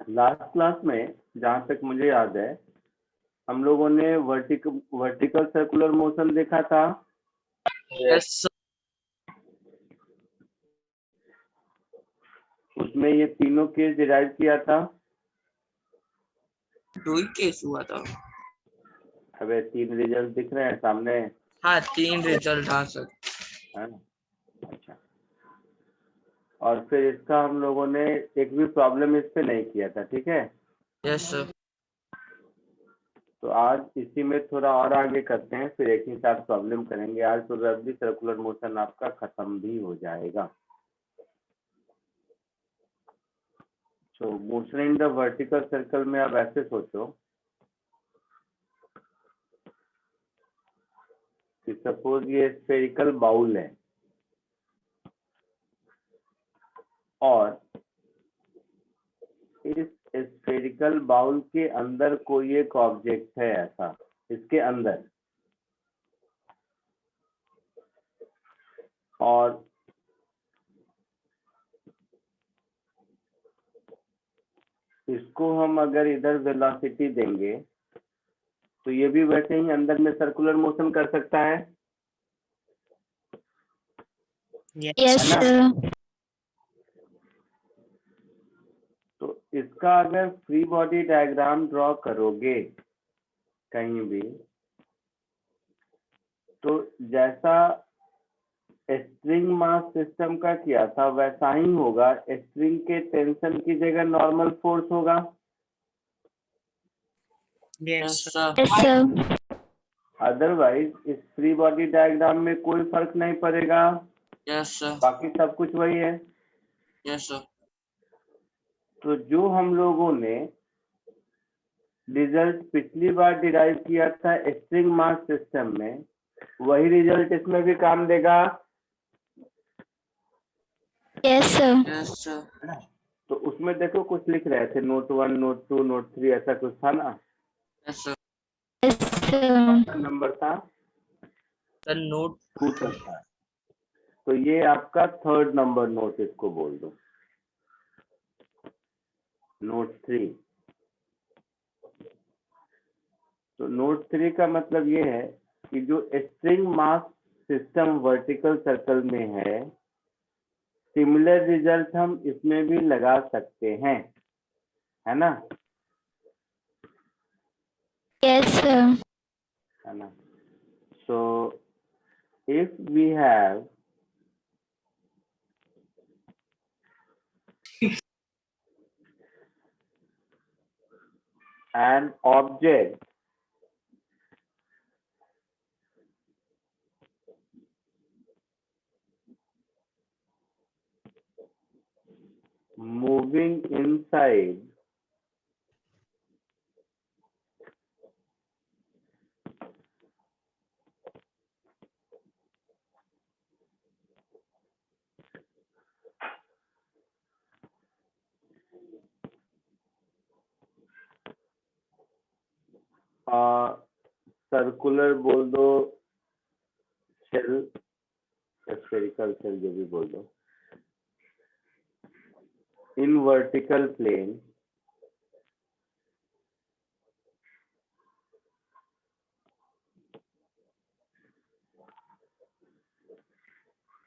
Last class में जहां तक मुझे याद है हम लोगों ने वर्टिकल सर्कुलर मोशन देखा था। यस उसमें ये तीनों केस डिराइव किया था। 2 केस हुआ था। अबे 3 रिजल्ट दिख रहे हैं सामने। हाँ 3 रिजल्ट आ सकते है ना? अच्छा, और फिर इसका हम लोगों ने एक भी प्रॉब्लम इस पे नहीं किया था, ठीक है। Yes sir. तो आज इसी में थोड़ा और आगे करते हैं, फिर एक ही साथ प्रॉब्लम करेंगे। आज तो रबली सर्कुलर मोशन आपका खत्म भी हो जाएगा। तो motion in the vertical circle में आप ऐसे सोचो कि सपोज ये स्फेरिकल बाउल है और इस स्फेरिकल बाउल के अंदर कोई एक ऑब्जेक्ट है, ऐसा इसके अंदर, और इसको हम अगर इधर वेलोसिटी देंगे तो ये भी वैसे ही अंदर में सर्कुलर मोशन कर सकता है। यस है ना? सर। तो इसका अगर फ्री बॉडी डायग्राम ड्रॉ करोगे कहीं भी, तो जैसा स्ट्रिंग मास सिस्टम का किया था वैसा ही होगा। स्ट्रिंग के टेंशन की जगह नॉर्मल फोर्स होगा। Yes sir. Yes sir. Otherwise इस फ्री बॉडी डायग्राम में कोई फर्क नहीं पड़ेगा, यस सर। बाकी सब कुछ वही है। Yes sir. तो जो हम लोगों ने रिजल्ट पिछली बार डिराइव किया था स्ट्रिंग मास सिस्टम में, वही रिजल्ट इसमें भी काम देगा। Yes sir. Yes sir. तो उसमें देखो कुछ लिख रहे थे, नोट 1, नोट 2, नोट 3, ऐसा कुछ था ना। Yes sir. Yes sir. Number था सर नोट 2 तक था। तो ये आपका 3rd नंबर नोट, इसको बोल दो नोट 3। तो नोट 3 का मतलब ये है कि जो string mass system vertical circle में है, सिमिलर रिजल्ट हम इसमें भी लगा सकते हैं, है ना? Yes sir. है ना? So if we have an object moving inside circular बोल दो, शेल, स्फेरिकल शेल, जो भी बोल दो, in vertical plane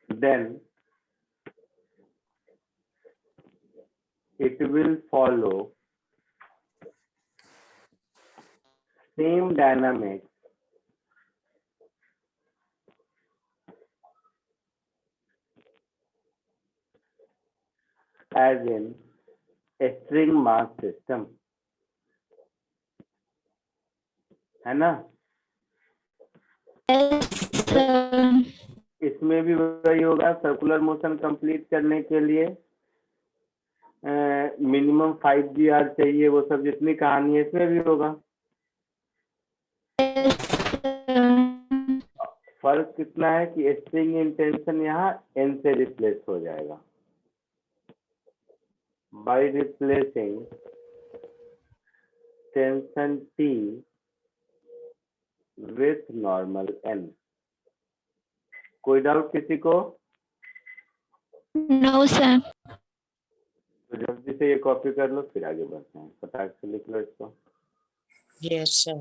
then it will follow same dynamics as in a string mass system, है ना? Yes sir. इसमें भी वही होगा। सर्कुलर मोशन कंप्लीट करने के लिए मिनिमम 5 GR चाहिए, वो सब जितनी कहानी है इसमें भी होगा। Yes sir. फर्क कितना है कि स्ट्रिंग इंटेंशन यहाँ n से रिप्लेस हो जाएगा। By replacing tension T with normal n। कोई डाउट किसी को? No sir. तो जल्दी से ये कॉपी कर लो, फिर आगे बढ़ते हैं। फटाक से लिख लो इसको। Yes, sir.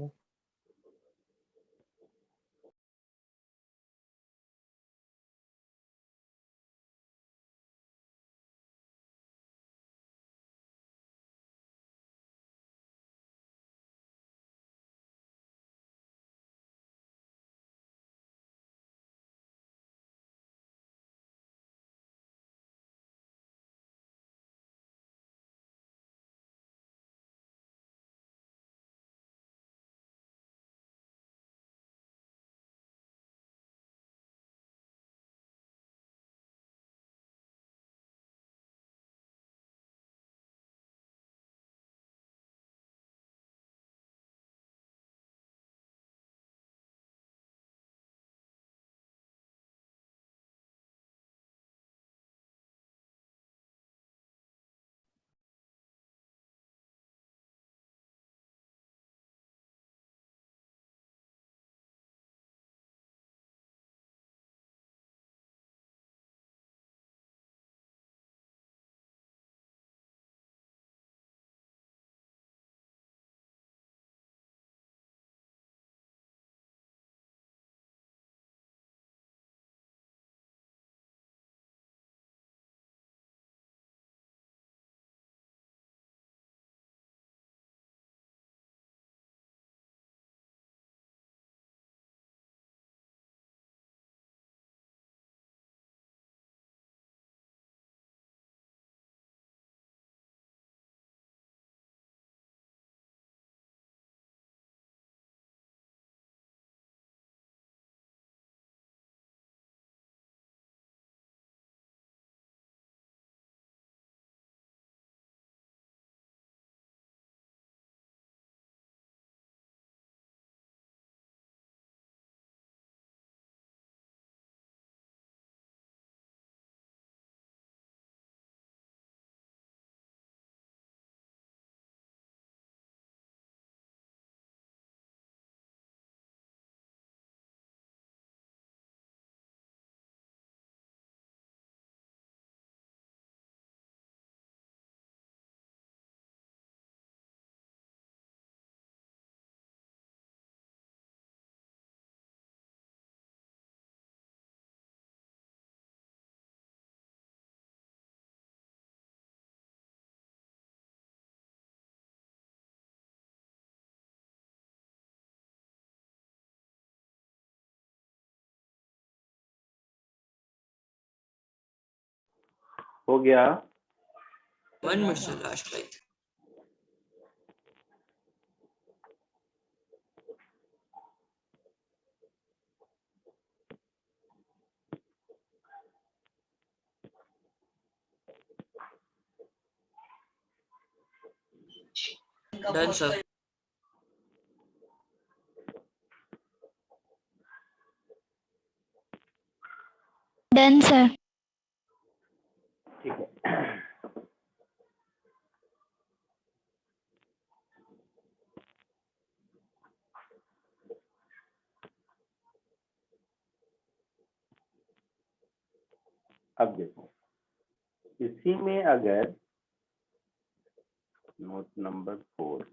हो गया? 1 minute, sir. Last like. Done, sir. Done, sir. ठीक है। अब देखो, इसी में अगर नोट नंबर 4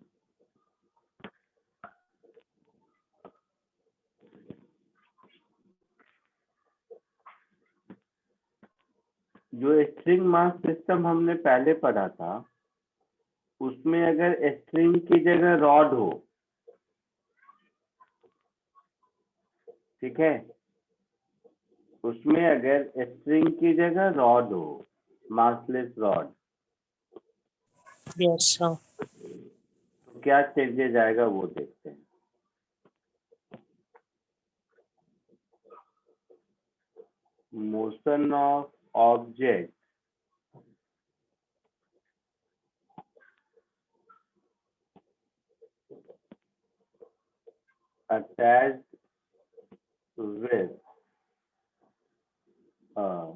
जो स्ट्रिंग मास सिस्टम हमने पहले पढ़ा था, उसमें अगर स्ट्रिंग की जगह रॉड हो, ठीक है, उसमें अगर स्ट्रिंग की जगह रॉड हो, मासलेस रॉड, Yes, sir. तो क्या चेंजेस आएगा वो देखते हैं। Motion of object attached with a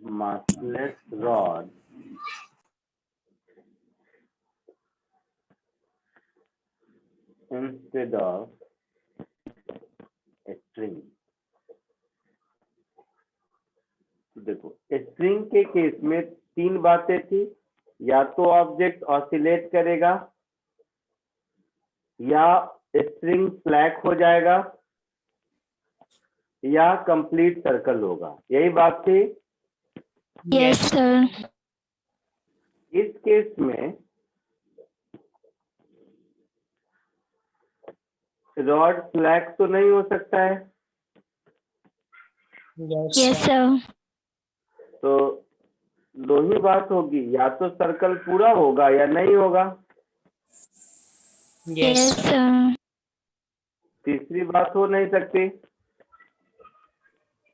massless rod instead of a string. देखो स्ट्रिंग के केस में तीन बातें थी, या तो ऑब्जेक्ट ऑसिलेट करेगा, या स्ट्रिंग फ्लैट हो जाएगा, या कंप्लीट सर्कल होगा। यही बात थी। Yes, sir. इस केस में रॉड फ्लैट तो नहीं हो सकता है, Yes, Yes, sir. sir. तो दो ही बात होगी, या तो सर्कल पूरा होगा या नहीं होगा। Yes, Yes, sir. sir. तीसरी बात हो नहीं सकती।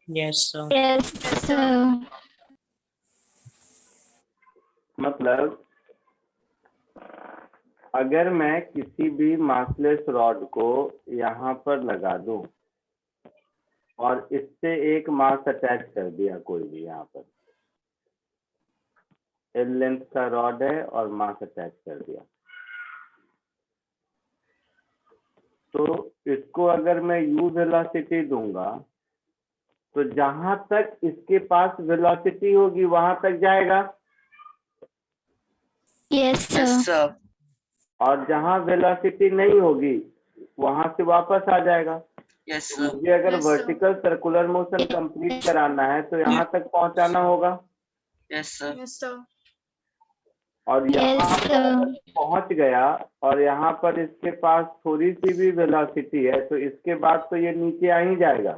Yes, sir. Yes, sir. मतलब अगर मैं किसी भी मासलेस रॉड को यहाँ पर लगा दूं और इससे एक मास अटैच कर दिया, कोई भी यहाँ पर एल लेंथ का रॉड है और मास अटैच कर दिया, तो इसको अगर मैं u वेलोसिटी दूंगा तो जहां तक इसके पास वेलोसिटी होगी वहां तक जाएगा, Yes, Yes, sir. sir. और जहां वेलोसिटी नहीं होगी वहां से वापस आ जाएगा। Yes, तो sir. मुझे अगर वर्टिकल सर्कुलर मोशन कंप्लीट कराना है तो यहाँ तक पहुंचाना होगा, Yes, sir. Yes, sir. और यहाँ Yes, पर sir. अगर पहुंच गया और यहाँ पर इसके पास थोड़ी सी भी वेलोसिटी है तो इसके बाद तो ये नीचे आ ही जाएगा।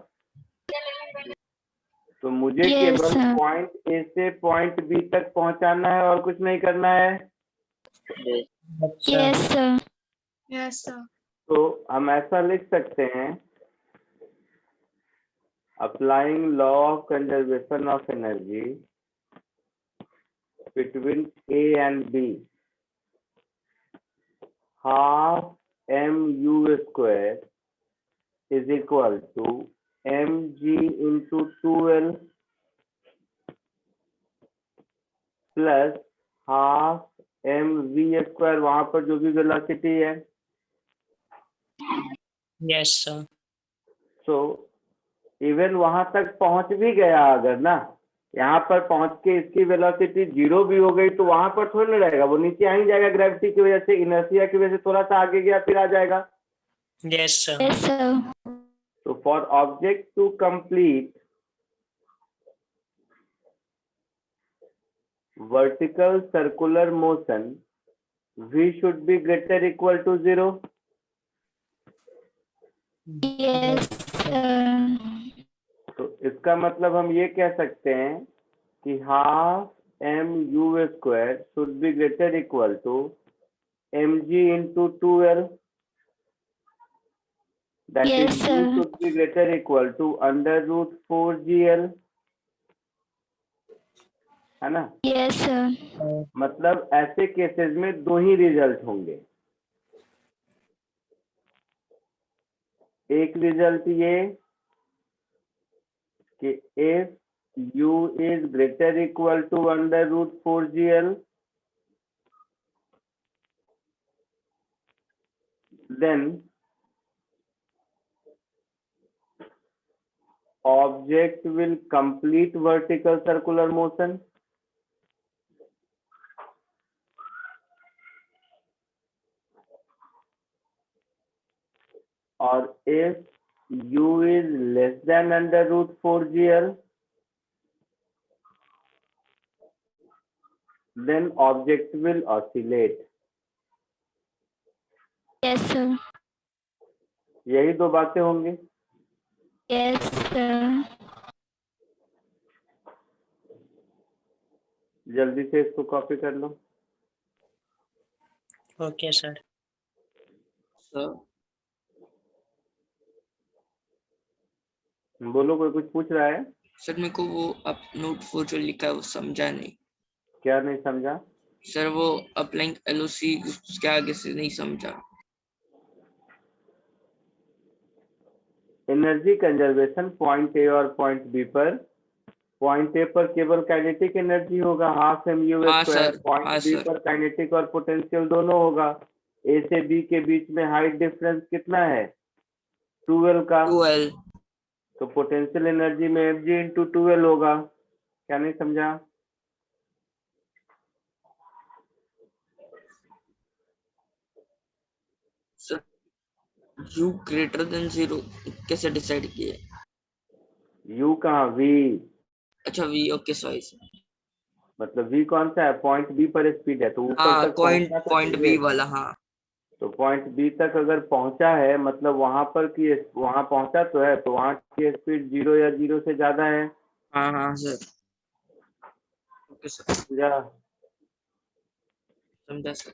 तो मुझे Yes, केवल sir. पॉइंट ए से पॉइंट बी तक पहुंचाना है और कुछ नहीं करना है। Yes, sir. Yes, sir. Yes, sir. तो हम ऐसा लिख सकते हैं, applying law of conservation of energy between A and B, half mu square is equal to mg into 2l plus half mv square, वहां पर जो भी वेलोसिटी है। Yes, sir. सो इवन वहां तक पहुंच भी गया अगर ना, यहाँ पर पहुंच के इसकी वेलोसिटी 0 भी हो गई तो वहां पर थोड़ी ना रहेगा, वो नीचे आ ही जाएगा ग्रेविटी की वजह से, इनर्शिया की वजह से थोड़ा सा आगे गया फिर आ जाएगा। Yes, sir. Yes, sir. So for object to complete vertical circular motion, v should be greater equal to 0. Yes, sir. तो इसका मतलब हम ये कह सकते हैं कि half mu square should be greater equal to mg into 2l. That Yes, is u sir. should be greater equal to under root 4gl, है ना। Yes, sir. मतलब ऐसे केसेस में दो ही रिजल्ट होंगे, एक रिजल्ट ये कि if u is greater equal to under root 4gl, then object will complete vertical circular motion, or if u is less than under root 4gl, then object will oscillate. Yes, sir. यही दो बातें होंगी। Yes, sir. जल्दी से इसको copy कर लो। Okay, sir. Sir. बोलो, कोई कुछ पूछ रहा है? सर मेरे को वो आप नोट 4 जो लिखा है वो समझा नहीं। क्या नहीं समझा? सर वो अप्लाइंग एलओसी उसके आगे से नहीं समझा। एनर्जी कंजर्वेशन पॉइंट ए और पॉइंट बी पर, पॉइंट ए पर केवल काइनेटिक एनर्जी होगा हाफ mu हाँ स्क्वायर, सर, पॉइंट हाँ बी सर। पर काइनेटिक और पोटेंशियल दोनों होगा। ए से बी के बीच में हाइट डिफरेंस कितना है? 2l का। 2L। तो पोटेंशियल एनर्जी में mg इंटू 2l होगा। क्या नहीं समझा? सर u ग्रेटर देन 0 कैसे डिसाइड किए? u कहाँ, v? अच्छा v, ओके सॉरी सर। मतलब v कौन सा है? पॉइंट b पर स्पीड है तो ऊपर हाँ तक पॉइंट पहुंचना तो पॉइंट चाहिए। b वाला, हाँ। तो पॉइंट बी तक अगर पहुंचा है मतलब वहां पर की वहां पहुंचा तो है, तो वहां की स्पीड 0 या 0 से ज्यादा है। हाँ हाँ सर, ओके सर, समझा? समझा सर।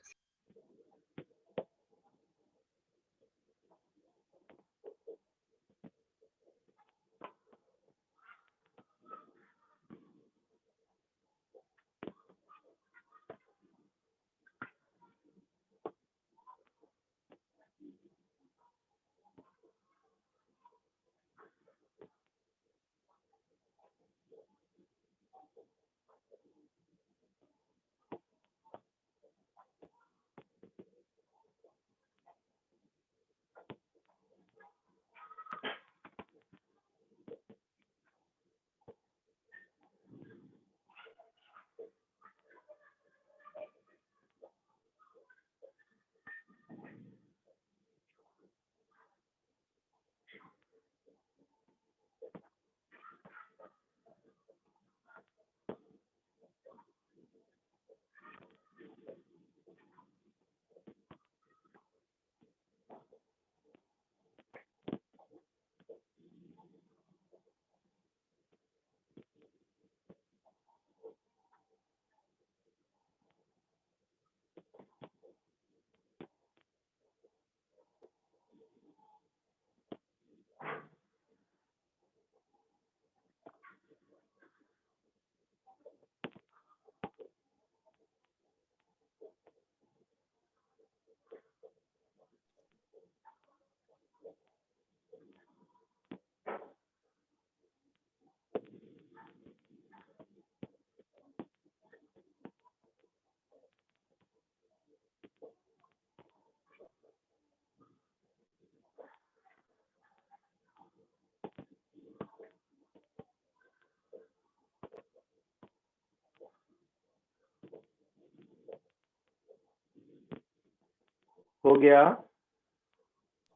हो गया?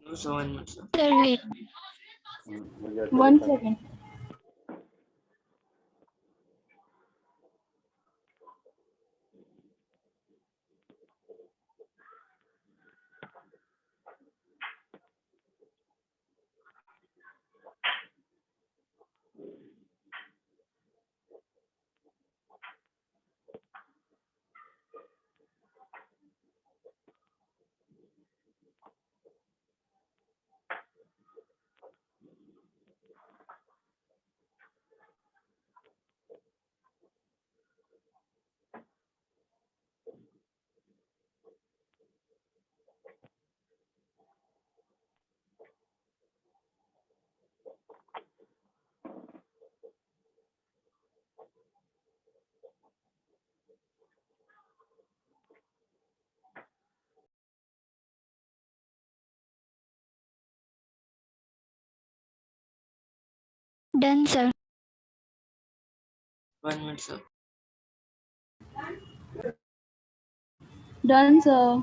No sir, 1 minute sir. Sir, wait. मुझे 1 second. Done, sir. 1 minute sir. Done, sir.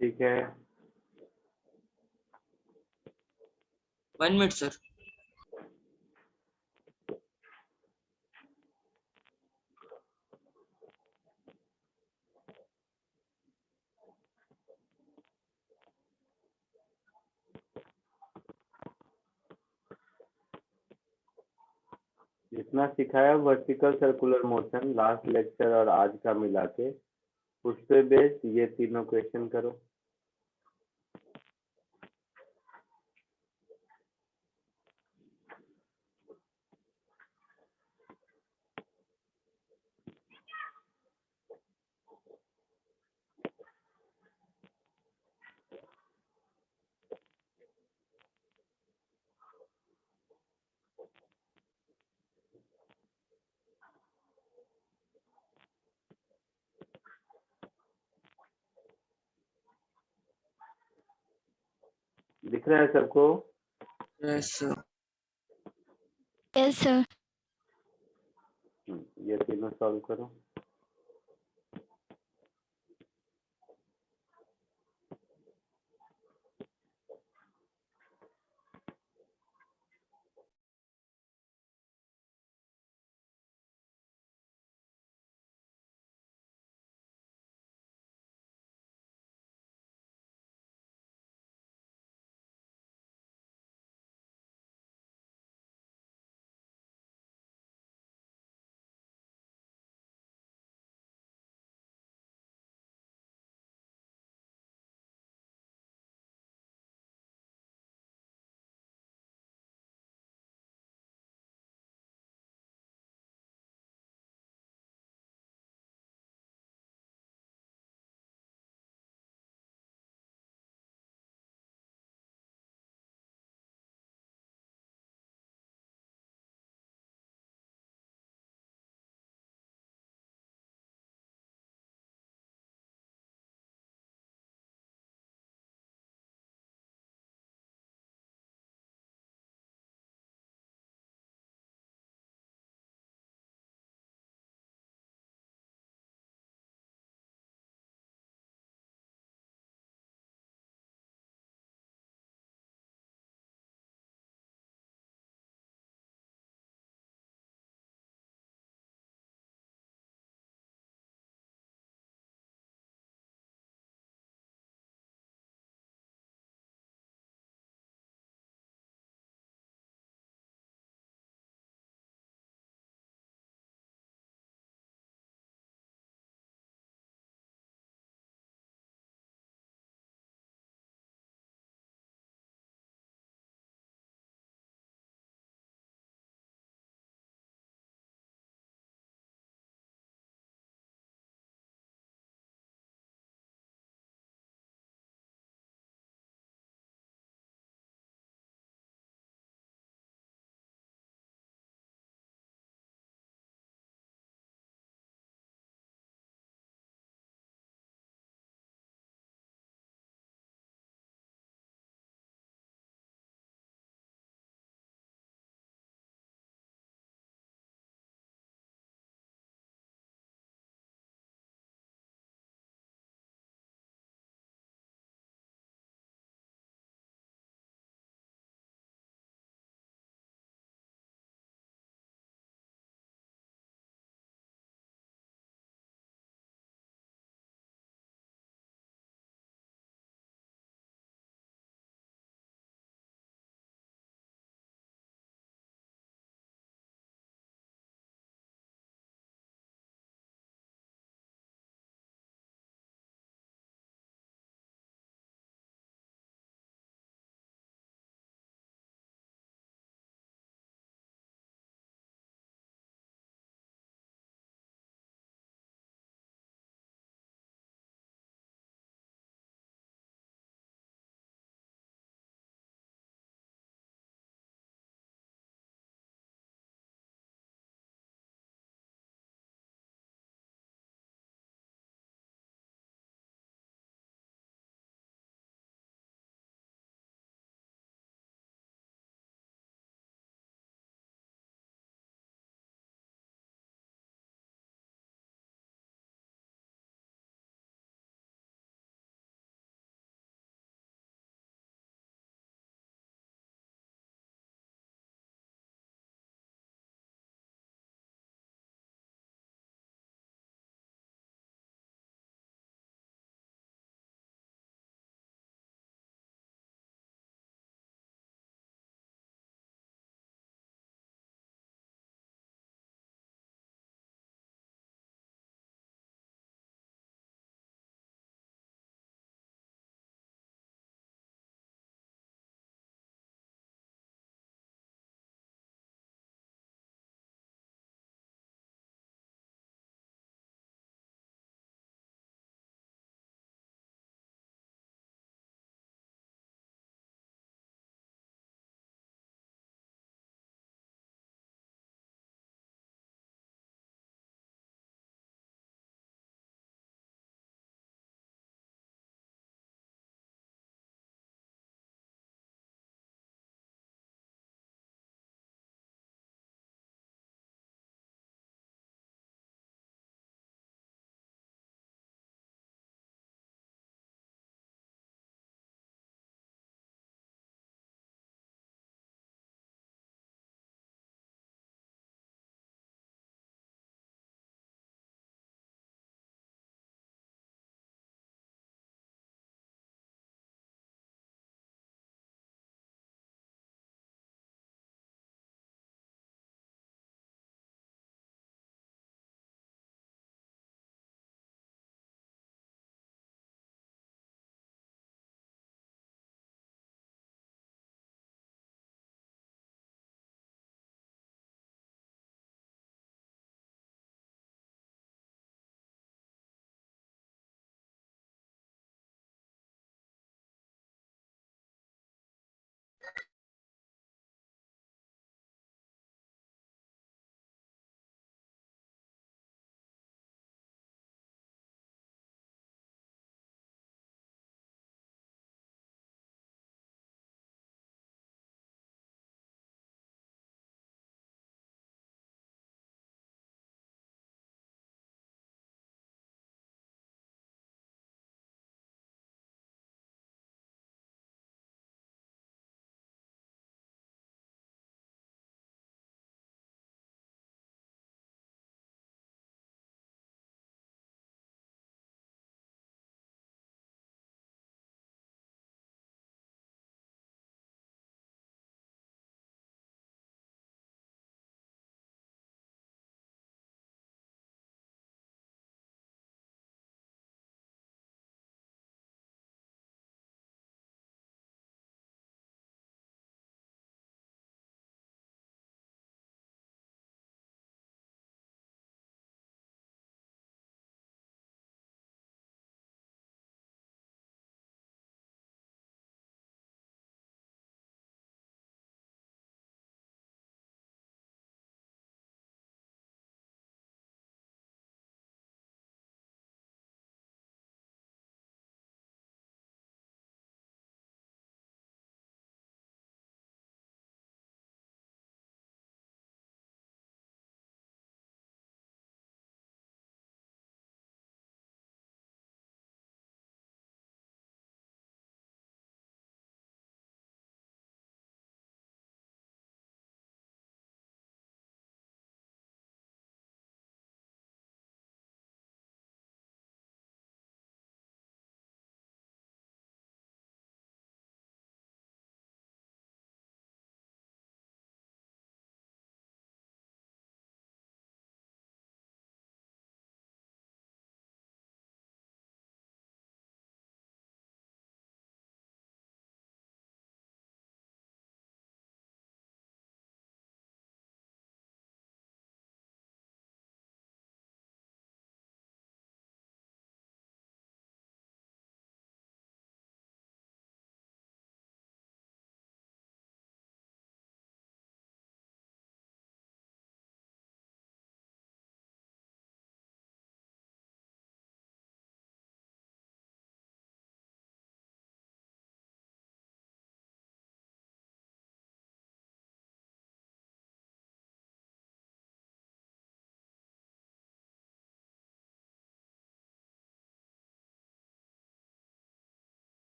ठीक है। 1 मिनट सर। जितना सिखाया vertical circular motion last lecture और आज का मिला के, उस पे बेस ये तीनों क्वेश्चन करो। दिख रहा है सबको? Yes sir. Yes, sir. ये तीनों सॉल्व करो।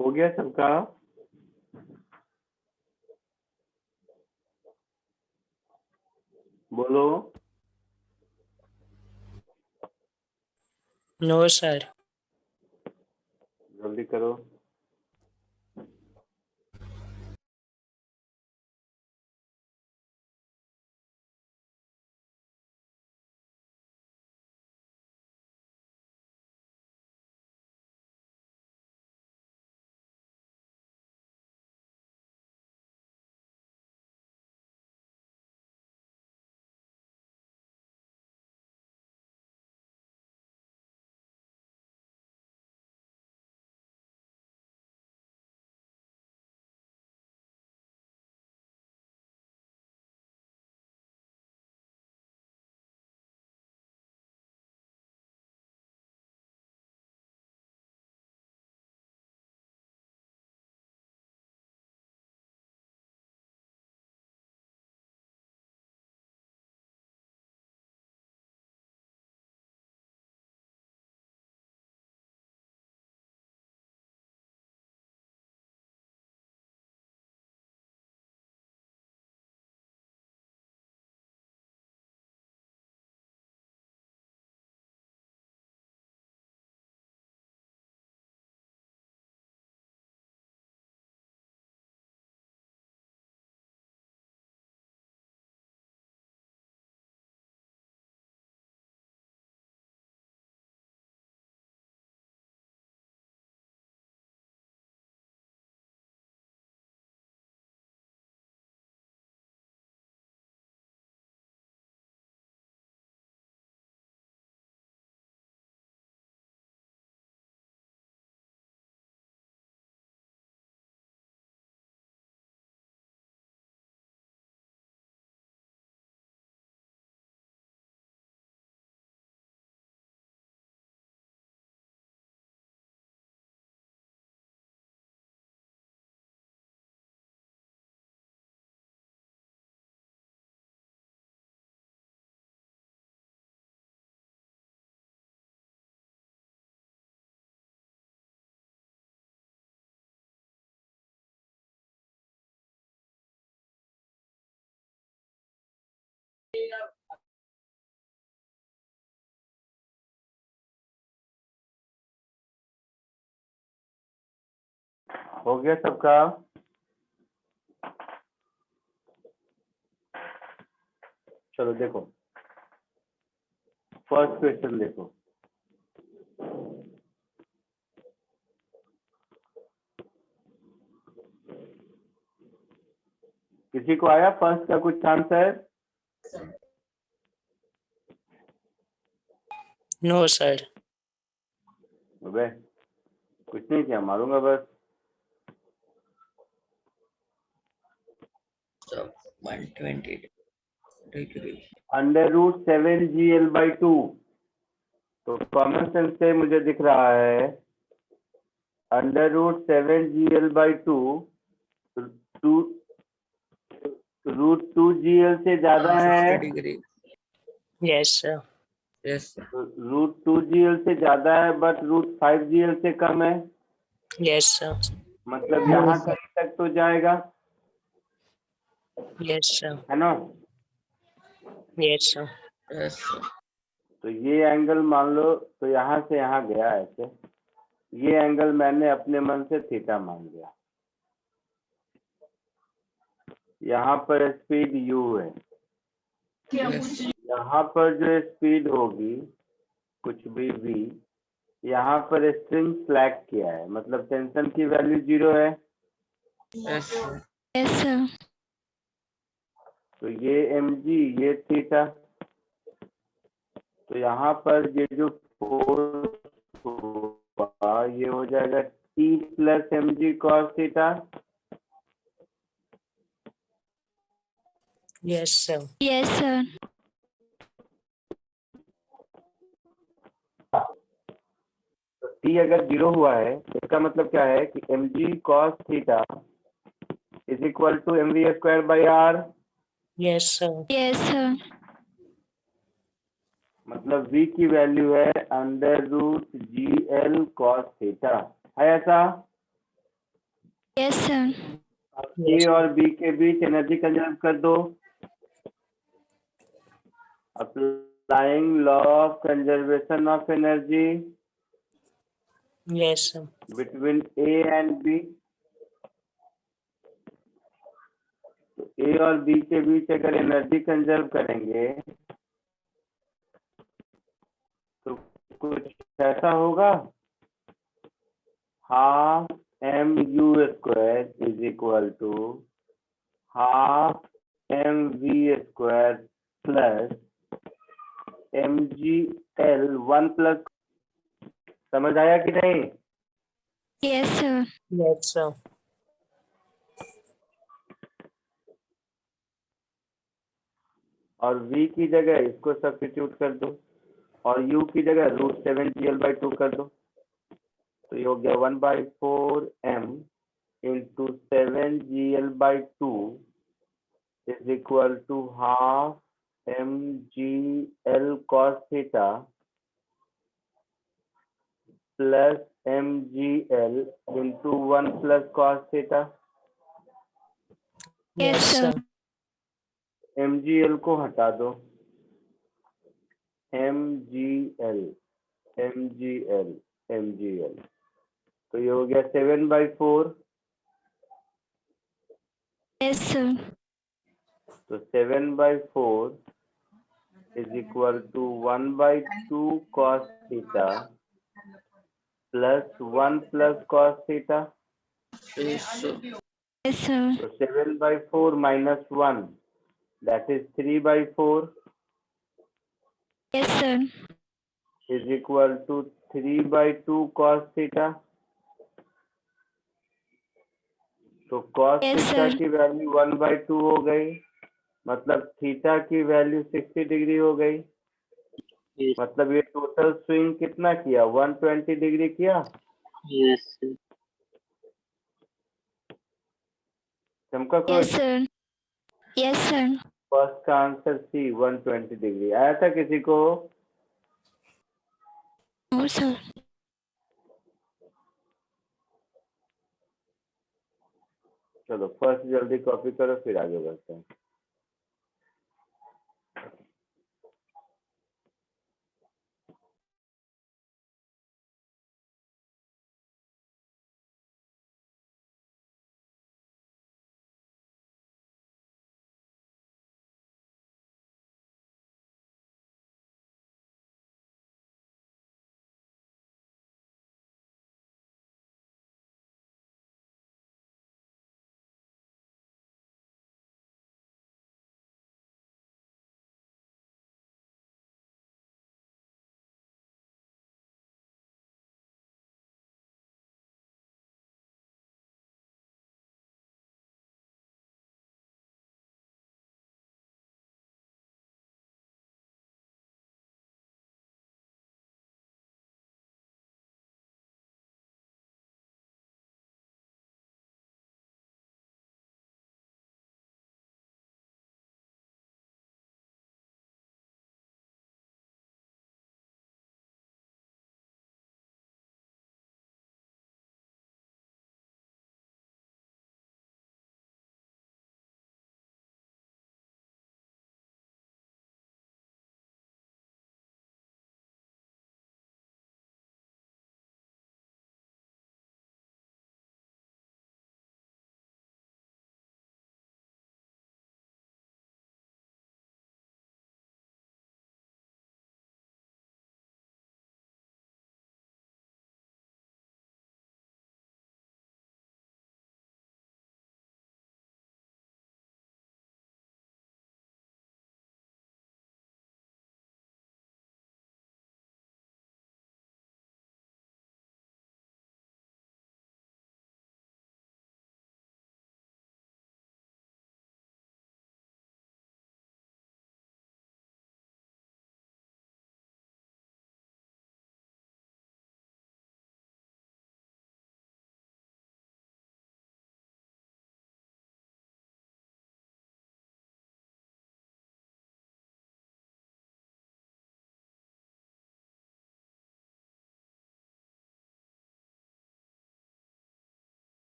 हो गया सबका? बोलो। No, sir. जल्दी करो। हो गया सबका? चलो देखो, फर्स्ट क्वेश्चन देखो। किसी को आया फर्स्ट का कुछ आंसर? No, sir. अबे कुछ नहीं किया, मारूंगा बस। So 120 degree. √7GL/2, तो कॉमन सेंस से मुझे दिख रहा है √7GL/2 √2GL से ज्यादा है। 50 degree. Yes, sir. Yes, sir. √2GL से ज्यादा है बट √5GL से कम है। Yes, sir. मतलब यहाँ कहीं तक तो जाएगा, Yes, sir. है ना? Yes, sir. Yes, sir. तो ये एंगल मान लो, तो यहाँ से यहाँ गया ऐसे, ये एंगल मैंने अपने मन से थीटा मान लिया। यहाँ पर स्पीड u है, Yes. यहाँ पर जो स्पीड होगी कुछ भी v, यहाँ पर स्ट्रिंग फ्लैग किया है, मतलब टेंशन की वैल्यू 0 है। Yes, sir. Yes, sir. तो ये mg, ये थीटा, तो यहाँ पर ये जो फोर्स होगा ये हो जाएगा T + mg cos theta. Yes, sir. Yes, sir. तो T अगर 0 हुआ है इसका मतलब क्या है कि mg cos theta = mv²/r, Yes, sir. Yes, sir. मतलब v की वैल्यू है √GL cos थीटा, है ऐसा? Yes, sir. अब ए Yes, और बी के बीच एनर्जी कंजर्व कर दो। Applying law of conservation of energy yes, sir. Between A and B. तो ए और बी के बीच अगर एनर्जी कंजर्व करेंगे तो कुछ ऐसा होगा, half M U square is equal to half M V square plus M G L 1+। समझ आया कि नहीं? Yes, sir. Yes, sir. और v की जगह इसको सब्स्टिट्यूट कर दो और u की जगह √7gl/2 कर दो। तो ये हो गया 1/4m into 7gl/2 is equal to half mgl cos theta plus mgl into 1 + cos theta. Yes, Yes, sir. sir. mgl को हटा दो, mgl mgl mgl तो ये हो गया 7/4। Yes, sir. तो 7/4 is equal to 1/2 cos theta plus 1 + cos theta. Yes, sir. Yes, sir. तो 7/4 minus 1 that is 3/4 Yes, sir. is equal to 3/2 cos theta. तो cos Yes, थीटा sir. की value 1/2 हो गई, मतलब थीटा की वैल्यू 60 डिग्री हो गई। Yes, मतलब ये टोटल स्विंग कितना किया, 120 डिग्री किया। yes, sir. चमका Yes, कुछ? sir. Yes, sir. फर्स्ट का आंसर सी 120 डिग्री आया था किसी को? No, sir. चलो फर्स्ट जल्दी कॉपी करो फिर आगे बढ़ते हैं।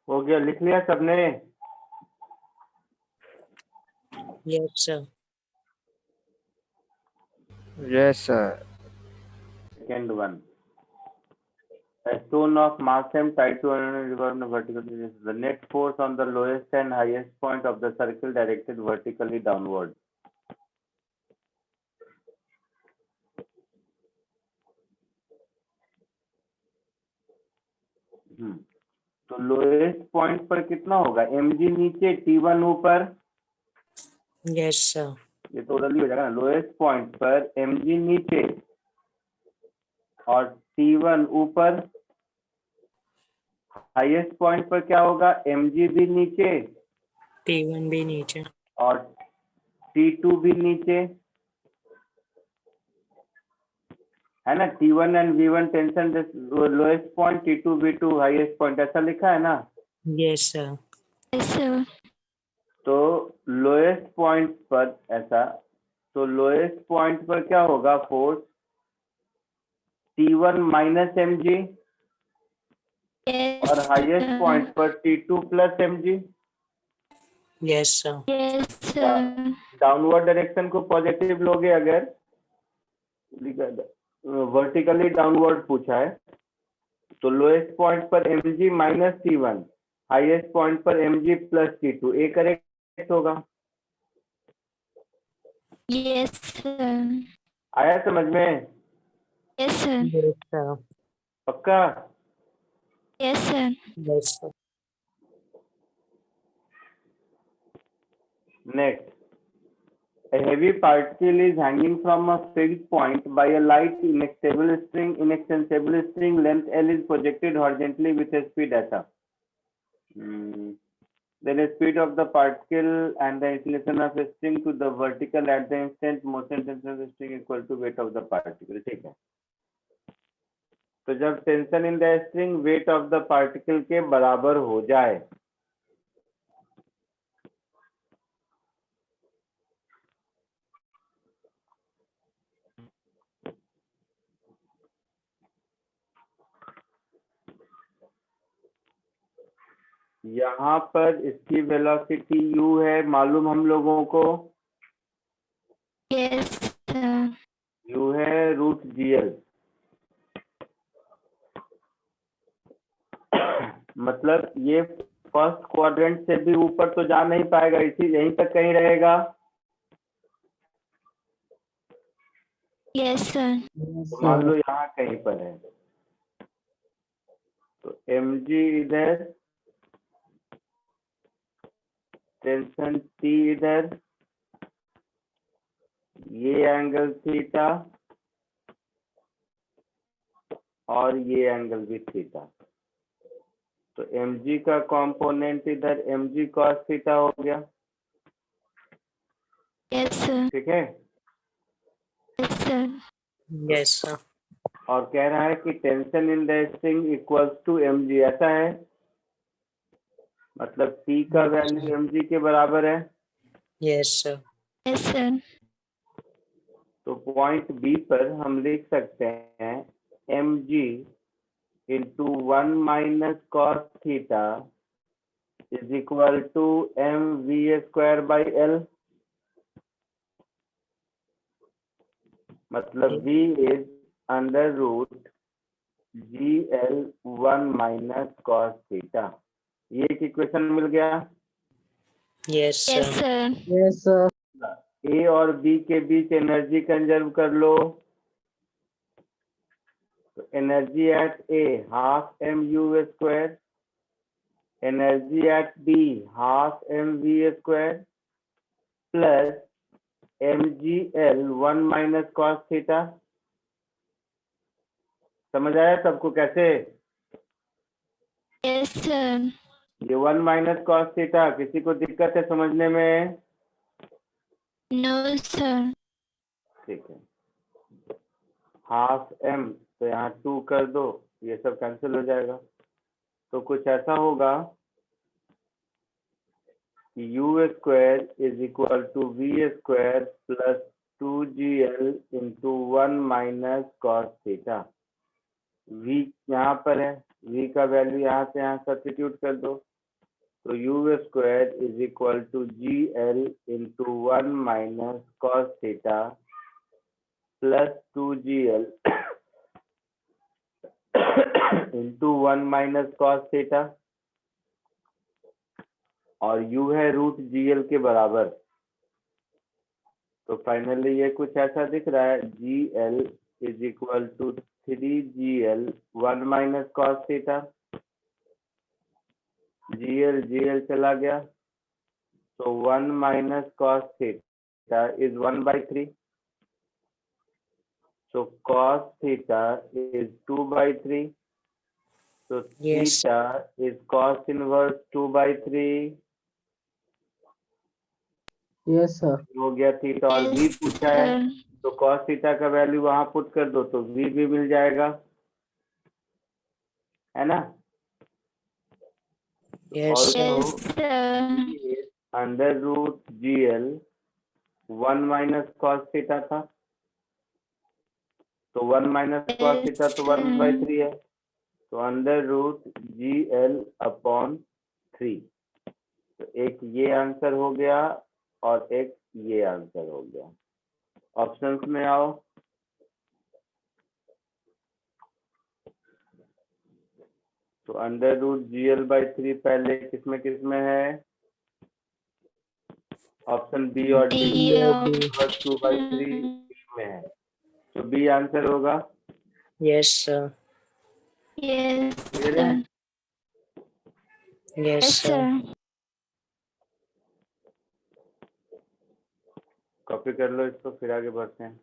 हो गया, लिख लिया सबने? Yes, sir. Yes, sir. Second one. A stone of mass m tied to an river on a vertical direction. The net force on the lowest and highest point of the circle directed vertically downward. तो lowest point पर कितना होगा? mg नीचे, t1 ऊपर। Yes, sir. ये totally हो जाएगा ना। लोएस्ट पॉइंट पर mg नीचे और t1 ऊपर। हाईएस्ट पॉइंट पर क्या होगा? mg भी नीचे T1 भी नीचे। और t2 भी नीचे, है ना। t1 and v1 tension lowest point, t2 v2 highest point, ऐसा लिखा है ना। Yes, sir. Yes, sir. तो लोएस्ट पॉइंट पर ऐसा, तो लोएस्ट पॉइंट पर क्या होगा force? t1 minus mg Yes, और हाईएस्ट sir. पॉइंट पर t2 plus mg। Yes, sir. Yes, sir. Downward direction को पॉजिटिव लोगे अगर, वर्टिकली डाउनवर्ड पूछा है, तो लोएस्ट पॉइंट पर mg minus t1, highest point पर mg plus t2, A correct होगा। Yes, sir. आया समझ में? Yes, sir. Yes, sir. पक्का? Yes, sir. Yes, sir. Next, a heavy particle is hanging from a fixed point by a light inextensible string. Inextensible string length L is projected horizontally with a speed eta. Then the speed of the particle and the inclination of a string to the vertical at the instant motion tension of the string equal to weight of the particle. ठीक है। तो जब tension in the string weight of the particle के बराबर हो जाए, यहाँ पर इसकी वेलोसिटी u है, मालूम हम लोगों को। Yes, sir. u है √gl। मतलब ये फर्स्ट क्वाड्रेंट से भी ऊपर तो जा नहीं पाएगा, इसी यहीं तक कहीं रहेगा। Yes, sir. तो मान लो यहाँ कहीं पर है, तो mg इधर, टेंशन T इधर, ये एंगल थीटा और ये एंगल भी थीटा। तो mg का कंपोनेंट इधर mg cos थीटा हो गया। Yes, sir. ठीक है। Yes, sir. Yes, sir. और कह रहा है कि tension in the string equals to mg, ऐसा है। मतलब T का वैल्यू mg के बराबर है। Yes, sir. Yes, sir. तो पॉइंट B पर हम लिख सकते हैं mg into 1 minus cos theta is equal to mv square by L। मतलब v is under root gl 1 minus cos theta। ये एक इक्वेशन मिल गया। Yes, sir. Yes, sir. Yes, sir. A और B के बीच एनर्जी कंजर्व कर लो। तो energy at A half mu square, energy at B half mv square plus mgl 1 minus cos theta. समझ आया सबको कैसे? Yes, sir. ये 1 माइनस कॉस थीटा, किसी को दिक्कत है समझने में? No, sir. ठीक है। हाफ m, तो यहाँ 2 कर दो, ये सब कैंसिल हो जाएगा। तो कुछ ऐसा होगा कि u square is equal to v square plus 2gl into 1 minus cos theta. v यहाँ पर है, v का वैल्यू यहाँ से यहाँ सब्स्टिट्यूट कर दो, तो u square is equal to gl into 1 minus cos theta plus 2gl into 1 minus cos theta, और u है रूट gl के बराबर। तो फाइनली ये कुछ ऐसा दिख रहा है, gl is equal to 3gl 1 minus cos theta, gl चला गया, तो 1 minus cos theta is 1 by 3, so cos theta is 2 by 3, so Yes. theta is cos inverse 2 by 3, Yes, sir. हो गया थीटा, और v Yes, पूछा है sir. तो cos theta का वैल्यू वहां पुट कर दो तो v भी मिल जाएगा, है ना। Yes, और sir. Yes, sir. Under root gl 1 minus cos theta था, तो 1 माइनस cos थीटा तो 1 by 3 है, तो अंडर रूट gl अपॉन 3। तो एक ये आंसर हो गया और एक ये आंसर हो गया। ऑप्शंस में आओ। तो अंडर रूट gl by 3 पहले किसमें है, ऑप्शन बी और डी D में 2 by 3 में है, तो बी आंसर होगा। Yes, sir. Yes, क्लियर है। sir. Yes, Yes, sir. sir. Copy कर लो इसको, फिर आगे बढ़ते हैं।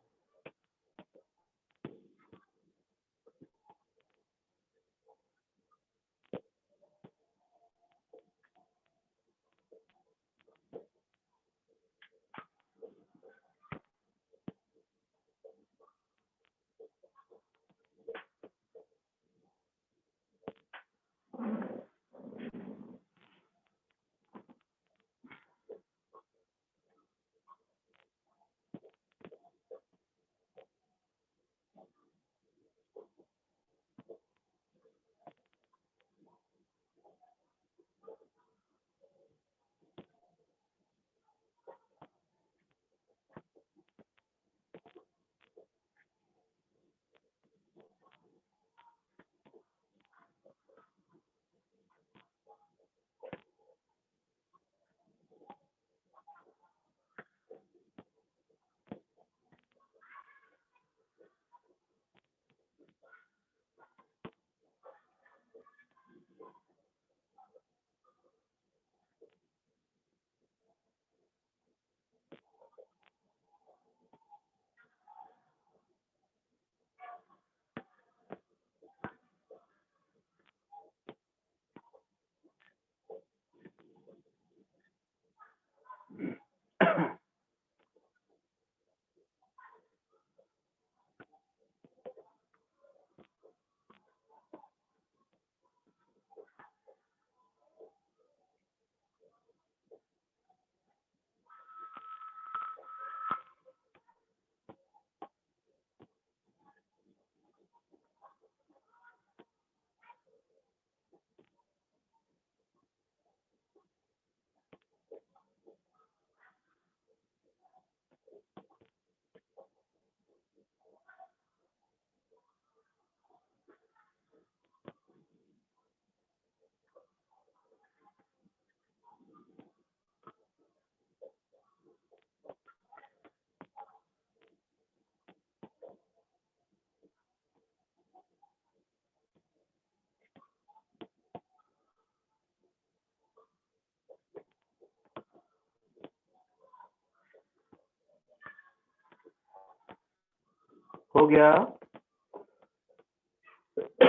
हो गया।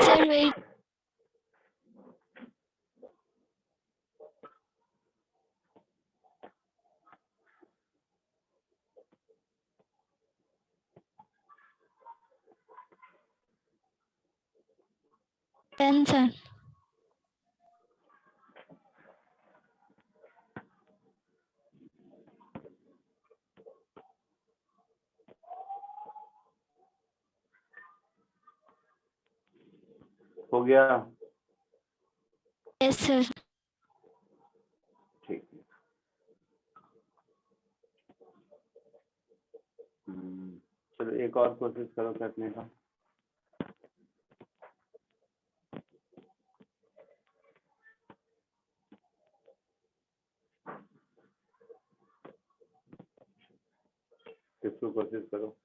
Sir, wait. Then, sir. हो गया। Yes, sir. चलो एक और कोशिश करो करने का। किसको कोशिश करो।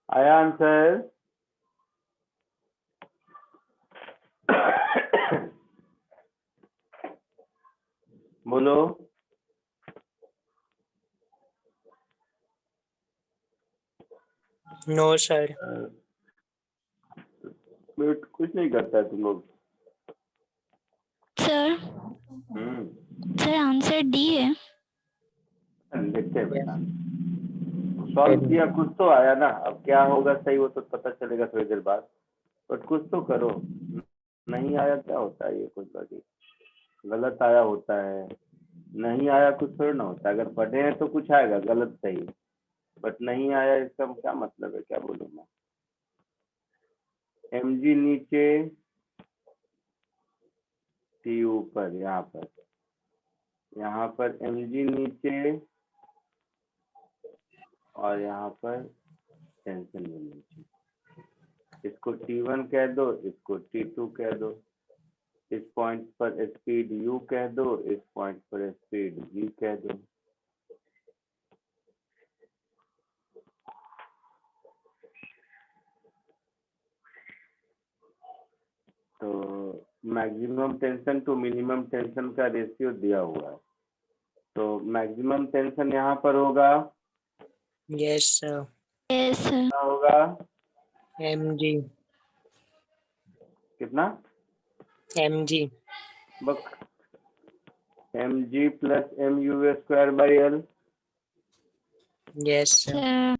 आया आंसर? बोलो। No, sir. बेट कुछ नहीं करता है तुम लोग। सर सर आंसर डी है। देखते हैं बेटा, सॉल्व किया, कुछ तो आया ना। अब क्या होगा सही वो तो पता चलेगा थोड़ी देर बाद, बट कुछ तो करो। नहीं आया क्या होता है, ये कुछ बाकी गलत आया होता है, नहीं आया कुछ थोड़ी ना होता है। अगर पढ़े हैं तो कुछ आएगा गलत सही, बट नहीं आया इसका क्या मतलब है, क्या बोलूं मैं। mg नीचे t ऊपर, यहाँ पर mg नीचे और यहाँ पर टेंशन भी नीचे। इसको t1 कह दो, इसको t2 कह दो। इस पॉइंट पर स्पीड u कह दो, इस पॉइंट पर स्पीड v कह दो। तो maximum tension to minimum tension का रेशियो दिया हुआ है। तो मैक्सिमम टेंशन यहाँ पर होगा, Yes, sir. Yes sir. कितना होगा? mg. कितना? mg. बस mg plus mu square by L. Yes, sir. Sir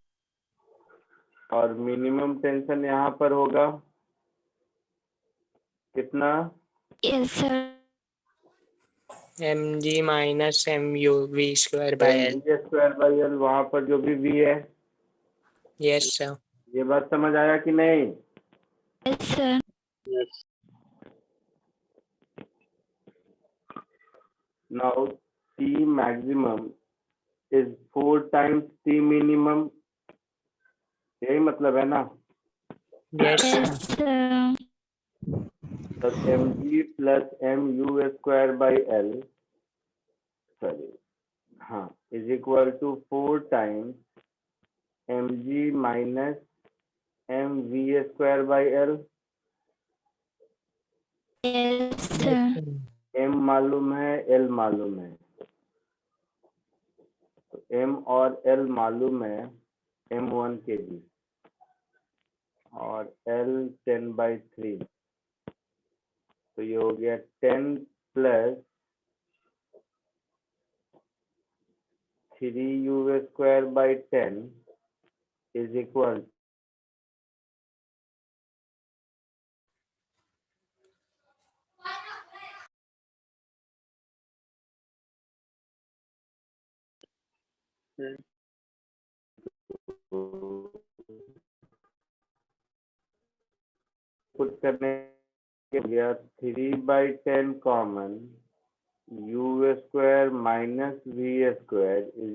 और मिनिमम टेंशन यहाँ पर होगा कितना? Yes sir. mg minus mu v square by l. mg square by L, वहां पर जो भी v है। Yes, sir. ये बात समझ आया कि नहीं? Yes sir. Now t maximum is 4 times t minimum, यही मतलब है ना? Yes, yes sir. सर। तो mg plus mu square by L, sorry हाँ, is equal to 4 times mg minus mv square by L. Yes sir. m मालूम है, l मालूम है, तो m और l मालूम है, m1 kg और l 10/3। तो ये हो गया 10 plus 3u square by 10 is equal put करने के गया 3/10 common, u square minus v square is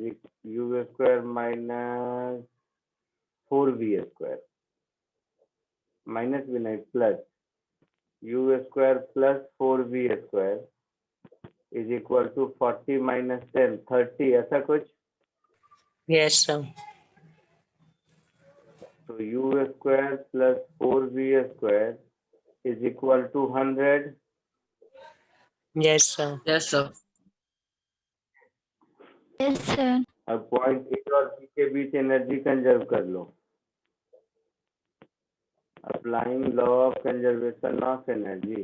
u square minus 4v square, minus भी नहीं plus u square plus 4v square is equal to 40 minus 10 30, ऐसा कुछ। Yes, sir. तो u square plus 4v square is equal to 100। Yes, sir. Yes, sir. Yes sir. अब point A और B के बीच energy conserve कर लो। Applying law of conservation of energy,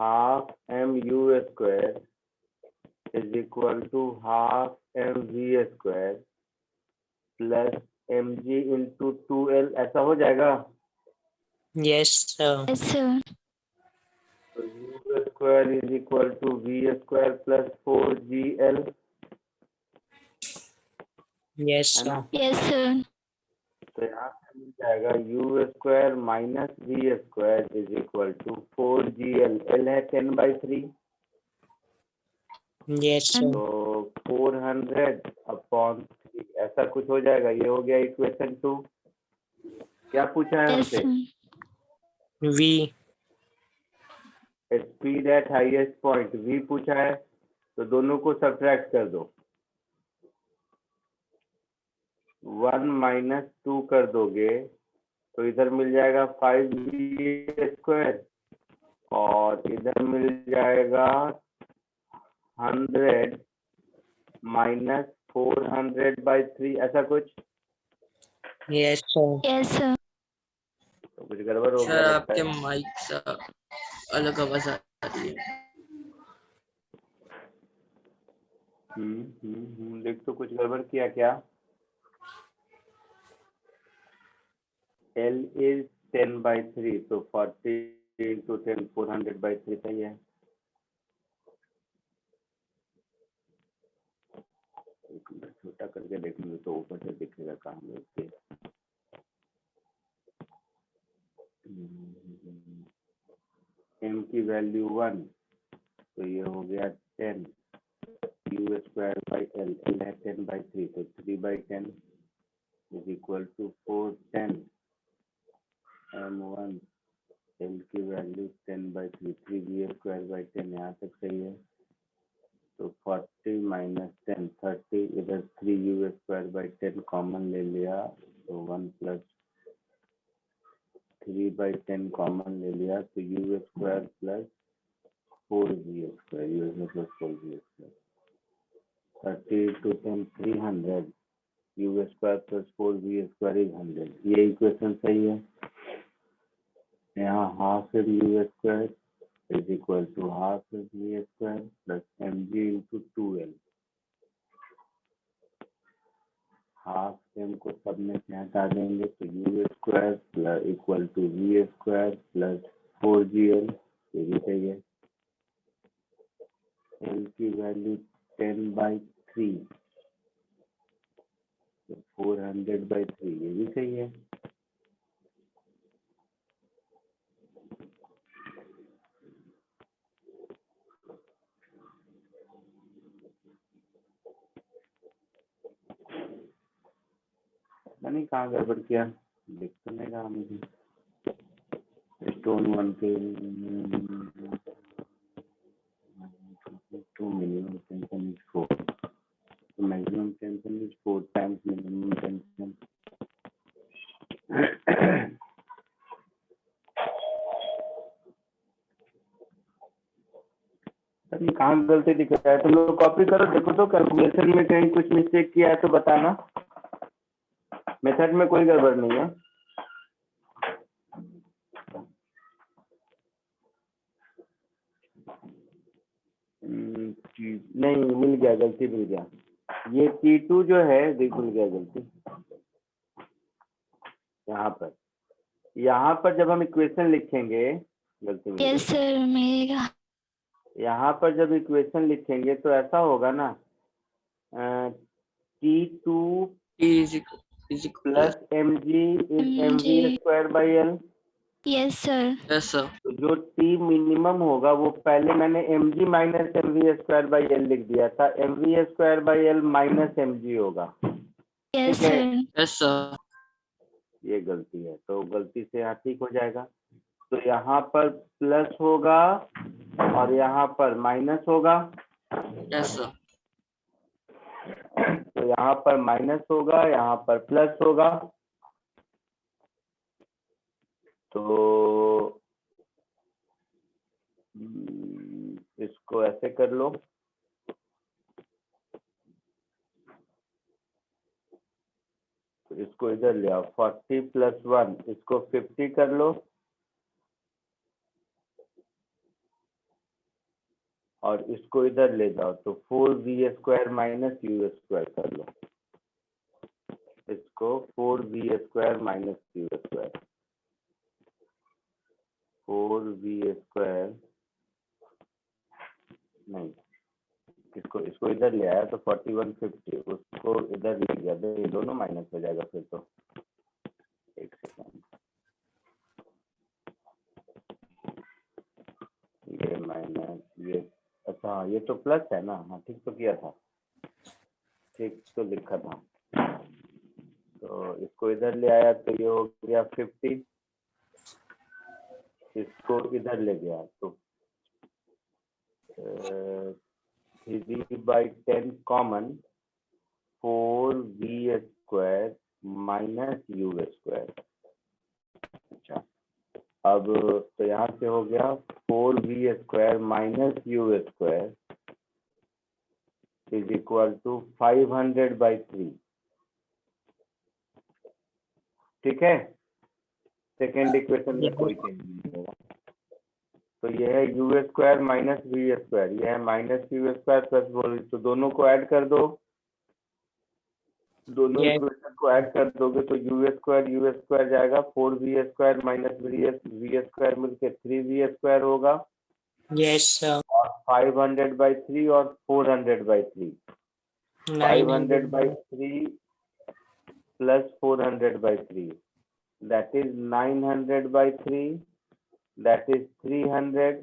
half M U square is equal to half M V square plus M G into 2L, ऐसा हो जाएगा। Yes, sir. Yes, sir. तो U square is equal to V square plus 4GL, Yes, है ना। sir. Yes, sir. तो यहाँ से मिल जाएगा U square minus V square is equal to 4GL, L है 10/3, Yes, sir. तो 400/3 ऐसा कुछ हो जाएगा। ये हो गया इक्वेशन 2। क्या पूछा है Yes, हमसे? sir. V. Speed at highest point v पूछा है, तो दोनों को सब्ट्रैक्ट कर दो। 1 - 2 कर दोगे तो इधर मिल जाएगा 5v स्क्वायर और इधर मिल जाएगा 100 - 400/3, ऐसा कुछ। Yes, sir. Yes, sir. तो कुछ गड़बड़ हो सर गया लगता आपके है। माइक से अलग आवाज आ रही है। देख तो कुछ गड़बड़ किया क्या? L is 10/3, तो 40 × 10 400/3 सही है। एक मिनट छोटा करके देखेंगे तो ऊपर से दिखेगा कहाँ में उसके। m की वैल्यू 1, तो ये हो गया 10 u square by L, L है 10/3, तो 3/10 is equal to 410 m1, L की वैल्यू 10/3, 3v स्क्वायर बाई 10, यहाँ तक सही है। तो 40 - 10 30, इधर 3u स्क्वायर बाई 10 कॉमन ले लिया, तो 1 + 3/10 कॉमन ले लिया, तो u square plus 4v square, u square plus 4v square, 30 × 10 300, u square plus 4v square is 100। ये इक्वेशन सही है। यहाँ half u square is equal to half v square plus mg into 2L। Half m को सब में से हटा देंगे तो u square plus equal to v square plus 4GL, ये भी सही है। L की वैल्यू 10/3, तो 400/3, ये भी सही है। पता नहीं कहाँ गड़बड़ किया, दिख तो नहीं रहा मुझे। स्टोन 1 के 2 मिनिमम टेंशन इज 4, तो maximum tension is 4 times minimum tension. अभी कहाँ गलती दिख रहा है? तुम लोग कॉपी करो, देखो तो कैलकुलेशन में कहीं कुछ मिस्टेक किया है तो बताना। मेथड में कोई गड़बड़ नहीं है। नहीं मिल गया, गलती मिल गया। ये T2 जो है, देख मिल गया गलती। यहाँ पर जब हम इक्वेशन लिखेंगे, गलती मिल Yes, गई। sir. मिलेगा. यहाँ पर जब इक्वेशन लिखेंगे तो ऐसा होगा ना, T2 is plus mg is mv mg. Square by L। Yes, sir. yes sir, तो जो T मिनिमम होगा वो पहले मैंने mg minus mv square by L लिख दिया था, mv square by L minus mg होगा। Yes, ठीक है, sir. yes sir, ये गलती है, तो गलती से यहाँ ठीक हो जाएगा। तो यहाँ पर प्लस होगा और यहाँ पर माइनस होगा। yes sir, तो यहाँ पर माइनस होगा, यहाँ पर प्लस होगा। तो इसको ऐसे कर लो, इसको इधर ले आओ, 40 + 1 इसको 50 कर लो, और इसको इधर ले जाओ तो 4v² - u² कर लो, इसको 4v² - u², 4v² नहीं, इसको इधर ले आया तो 41 50, उसको इधर ले गया तो ये दोनों माइनस हो जाएगा फिर तो। एक सेकंड, ये माइनस ये, अच्छा हाँ, ये तो प्लस है ना, हाँ ठीक तो किया था, ठीक तो लिखा था। तो इसको इधर ले आया तो ये हो गया 50, इसको इधर ले गया तो 3/10 कॉमन, 4v² - u²। अच्छा, अब तो यहाँ से हो गया 4v² - u² = 500/3। ठीक है, सेकेंड इक्वेशन में कोई चेंज नहीं होगा। तो यह है u² - v², यह है -u² प्लस बोल, तो दोनों को ऐड कर दो, दोनों Yes. इक्वेशन को ऐड कर दोगे तो u² जाएगा, 4v² - v² मिलके 3v² होगा, Yes, sir. और 500/3 और 400/3, 900. 500/3 plus 400/3, that is 900/3, that is 300,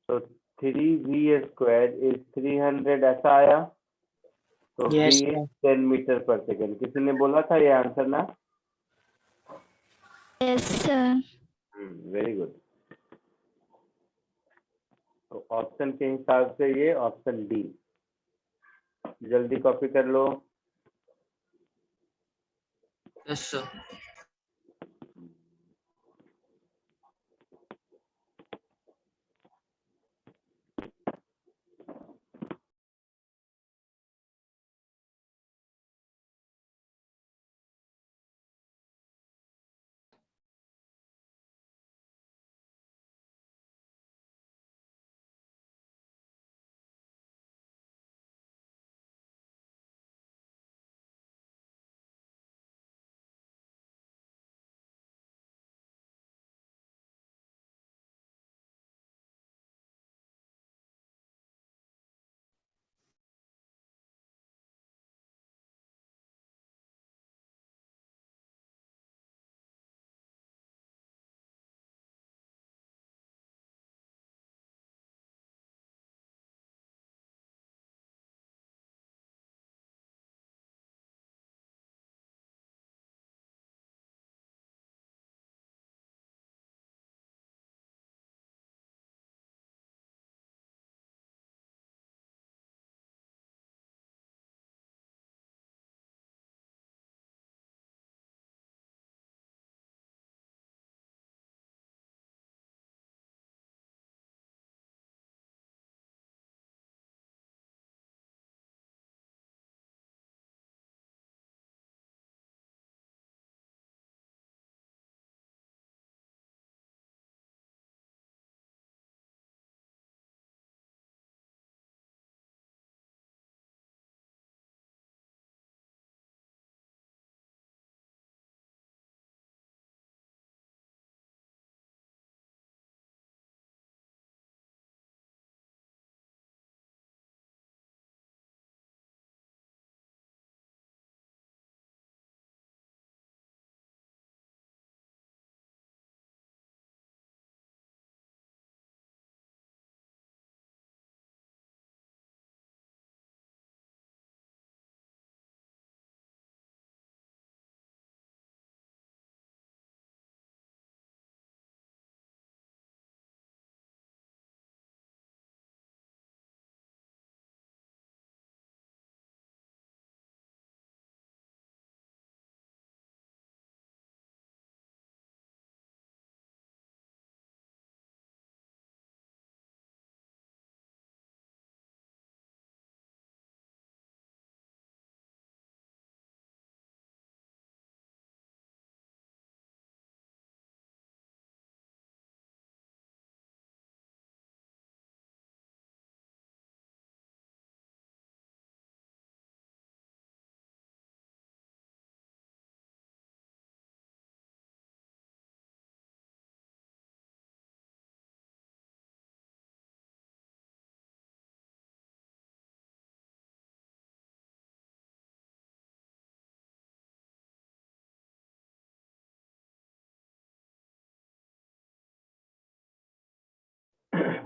so 3v² is 300, ऐसा आया। तो Yes, v sir. is 10 metre पर सेकेंड, किसी ने बोला था ये आंसर ना? Yes, sir. Very good. तो ऑप्शन के हिसाब से ये ऑप्शन डी, जल्दी कॉपी कर लो। Yes sir.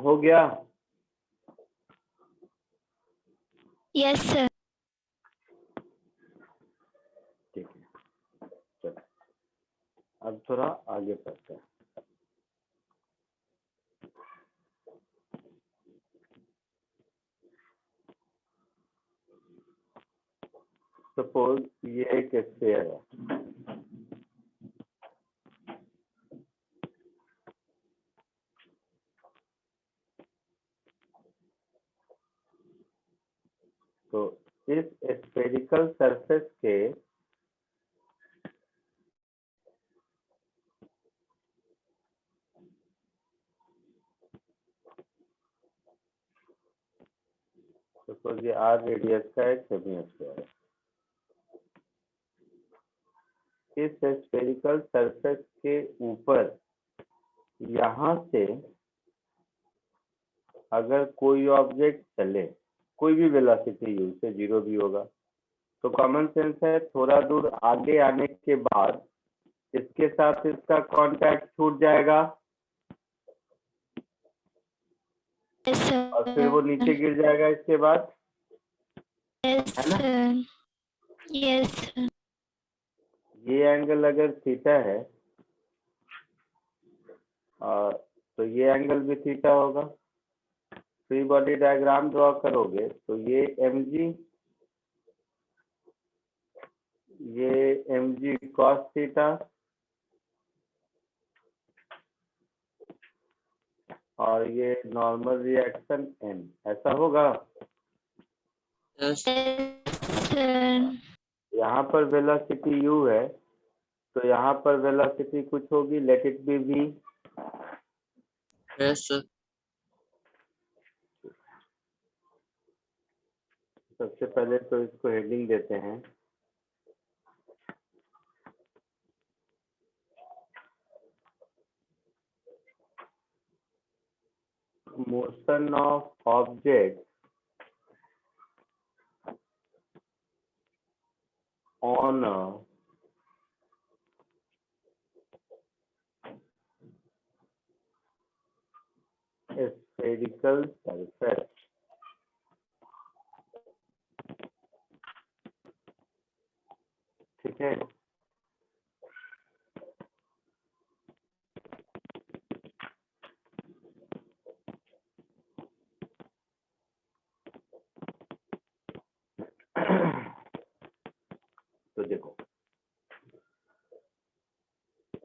हो गया? Yes, sir. ठीक है, चलो अब थोड़ा आगे बढ़ते हैं। सपोज ये एक स्फीयर है, तो इस स्फेरिकल सरफेस के सपोज ये आर रेडियस का एक सेमी स्फीयर है। इस स्फेरिकल सरफेस के ऊपर यहाँ से अगर कोई ऑब्जेक्ट चले, कोई भी वेलोसिटी यू से 0 भी होगा, तो कॉमन सेंस है थोड़ा दूर आगे आने के बाद इसके साथ इसका कांटेक्ट छूट जाएगा Yes, sir. और फिर वो नीचे गिर जाएगा इसके बाद, Yes, है ना? sir. Yes, sir. ये एंगल अगर थीटा है तो ये एंगल भी थीटा होगा। फ्री बॉडी डायग्राम ड्रॉ करोगे तो ये mg, ये mg cos थीटा और ये नॉर्मल रिएक्शन n, ऐसा होगा। Yes. Yes, sir. यहाँ पर वेलोसिटी u है तो यहाँ पर वेलोसिटी कुछ होगी, let it be v। Yes, sir. सबसे पहले तो इसको हेडिंग देते हैं, motion of object on spherical surface। ठीक है, तो देखो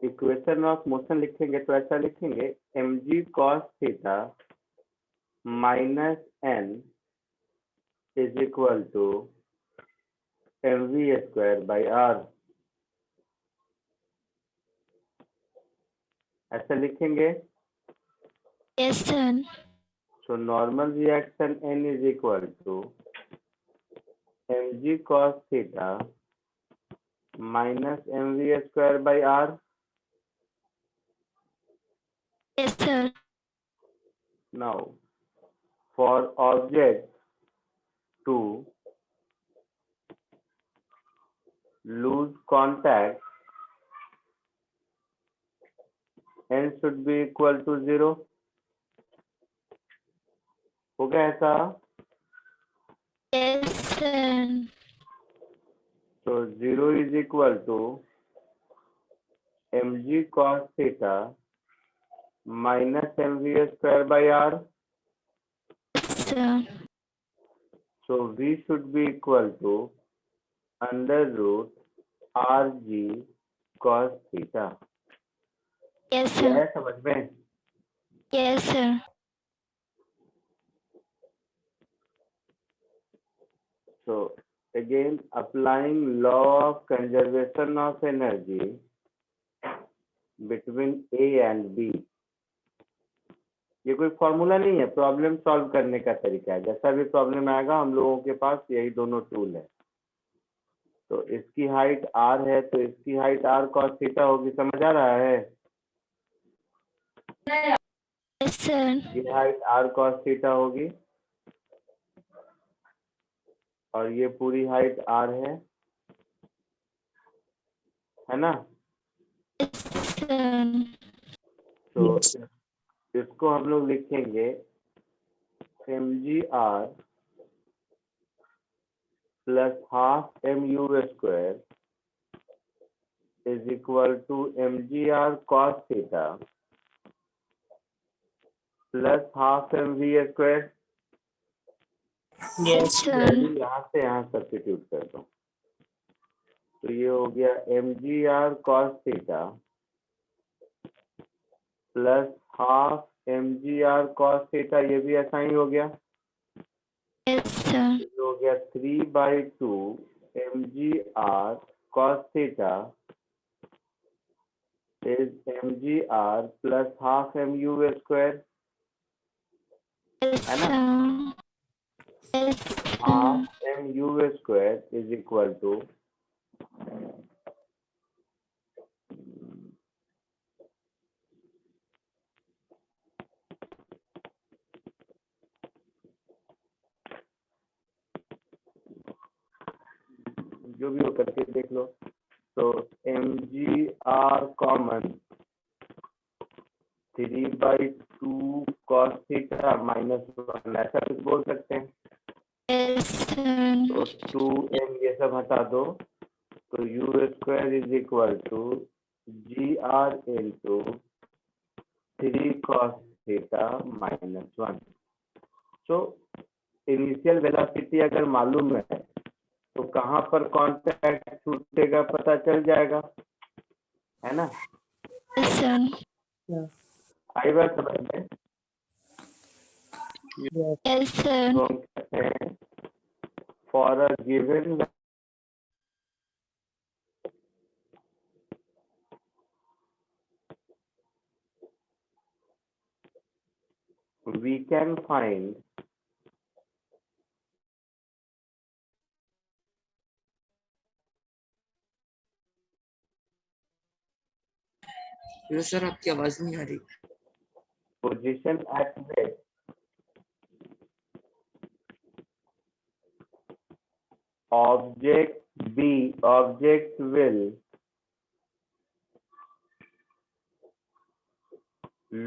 इक्वेशन ऑफ मोशन लिखेंगे तो ऐसा लिखेंगे mg cos theta minus n is equal to mv square by r, ऐसा लिखेंगे। Yes, sir. So normal reaction n is equal to mg cos theta minus mv square by r। Yes, sir. Now for object to lose contact, n should be equal to 0। हो गया ऐसा? Yes, sir. So 0 is equal to mg cos theta minus mv square by r। Yes, sir. So v should be equal to under root rg cos theta। Yes, क्या sir. है समझ में? Yes, sir. So again applying law of conservation of energy between A and B। ये कोई formula नहीं है, problem solve करने का तरीका है। जैसा भी प्रॉब्लम आएगा हम लोगों के पास यही दोनों टूल है। तो इसकी हाइट r है तो इसकी हाइट r cos थीटा होगी, समझ आ रहा है? Yes, sir. ये हाइट r cos थीटा होगी और ये पूरी हाइट r है ना? Yes, sir. तो Yes, sir. इसको हम लोग लिखेंगे mgr plus half mu square is equal to mgr cos theta plus half mv square। Yes, sir. Value यहाँ से यहाँ सब्स्टिट्यूट कर दो, तो ये हो गया mgr cos theta plus half mgr cos theta, ये भी ऐसा ही हो गया, Yes, sir. ये हो गया 3/2 mgr cos theta is mgr plus half mu square, Yes, है ना। sir. Yes, half mu square is equal to जो भी हो करके देख लो, तो mgr कॉमन 3/2 cos theta -1, ऐसा कुछ बोल सकते हैं। yes, sir. तो 2m ये सब हटा दो, तो u square is equal to gr into 3 cos theta -1। तो इनिशियल वेलोसिटी अगर मालूम है तो कहाँ पर कांटेक्ट छूटेगा पता चल जाएगा, है ना। Yes, sir. आई बात समझ में। Yes, sir. तो हम कहते हैं for a given we can find hello sir, आपकी आवाज नहीं आ रही। position at which object will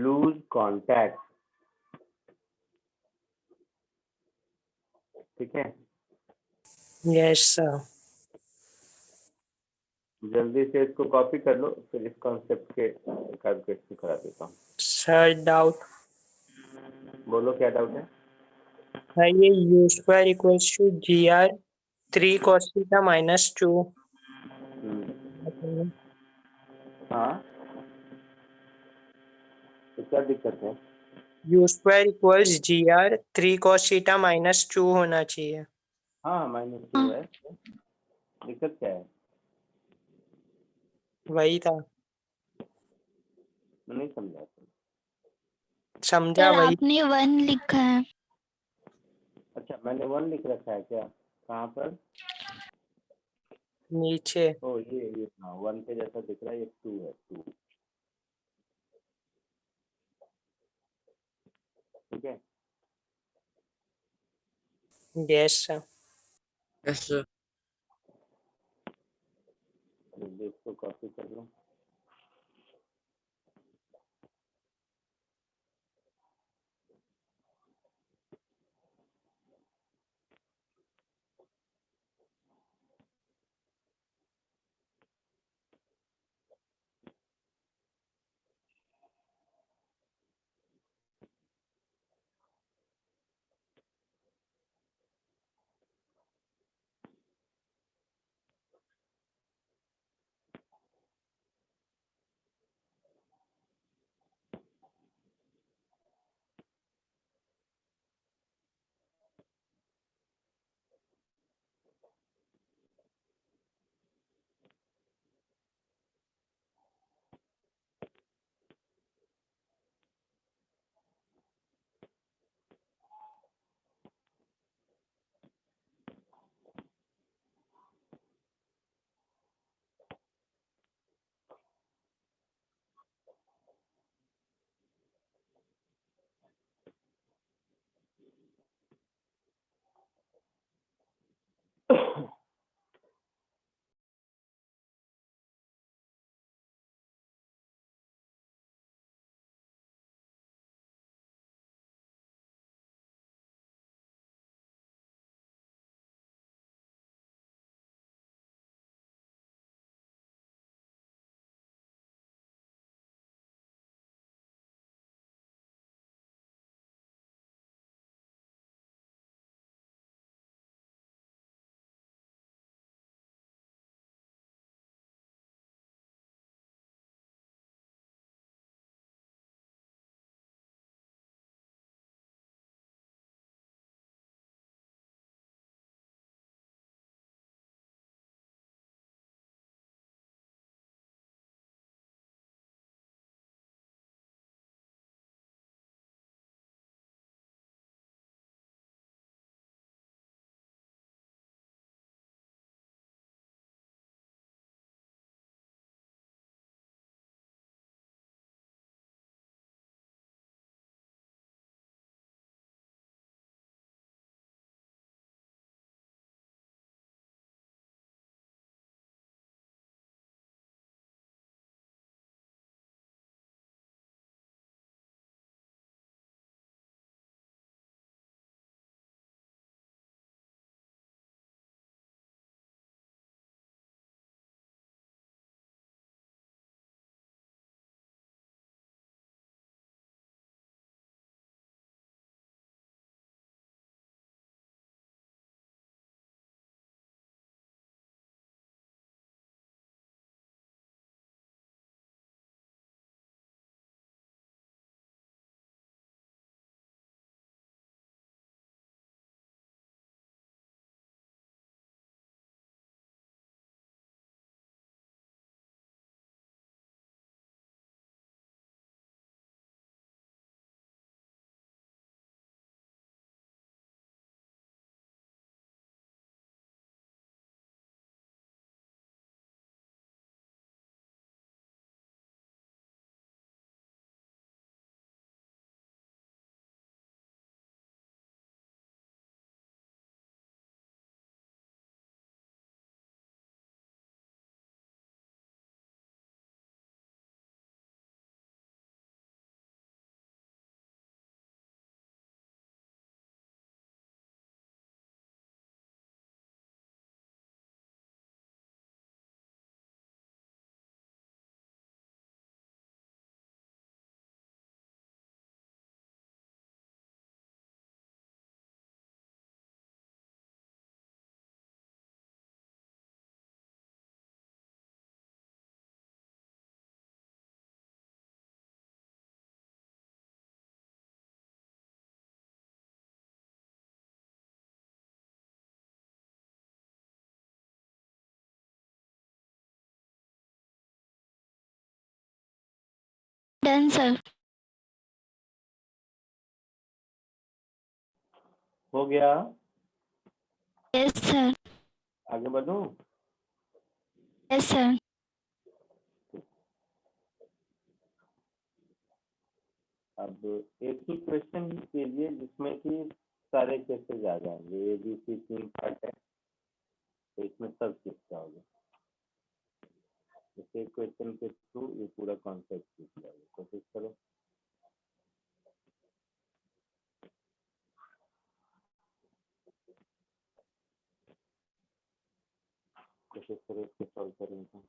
lose contact, ठीक है। yes, sir. जल्दी से इसको कॉपी कर लो, फिर इस कॉन्सेप्ट के कैलकुलेशन करा देता हूँ। Sir, doubt. बोलो क्या डाउट है। है ये u square equals to gr 3 cos theta minus 2। हाँ, तो क्या दिक्कत है। u square equals gr 3 cos theta minus 2 होना चाहिए। हाँ -2 है, दिक्कत क्या है। वही था, मैं नहीं समझा। समझा सर वही। आपने 1 लिखा है। अच्छा, मैंने 1 लिख रखा है क्या, कहाँ पर। नीचे। ओ ये हाँ 1 के जैसा दिख रहा है, ये 2 है, 2, ठीक है। yes, sir. Yes sir. जल्दी इसको कॉपी कर लो। Done sir. हो गया? Yes sir. आगे बढ़ूं? Yes sir. अब एक ही क्वेश्चन कीजिए जिसमें कि सारे केसेस आ जाएंगे। ए बी सी 3 पार्ट है, तो इसमें सब सीख जाओगे। इस एक क्वेश्चन के थ्रू ये पूरा कॉन्सेप्ट सीख जाओगे। कोशिश करो। कोशिश करो इसको सॉल्व करने का।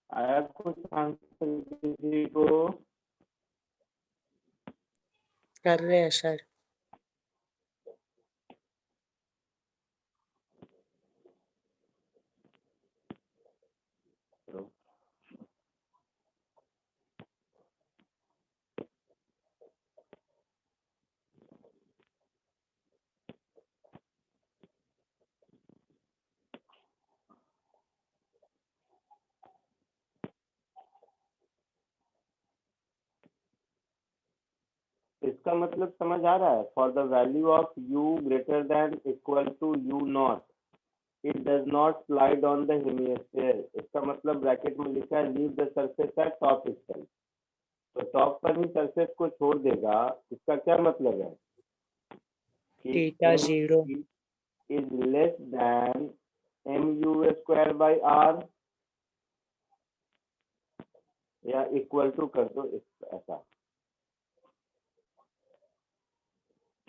आया कुछ आंसर किसी को? कर रहे हैं सर। इसका मतलब समझ आ रहा है? For the value of u greater than equal to u not it does not slide on the hemisphere. इसका मतलब ब्रैकेट में लिखा है leave the surface at top itself, तो टॉप पर ही सरफेस को छोड़ देगा। इसका क्या मतलब है कि theta m 0 is less than mu square by r, या इक्वल टू कर दो ऐसा।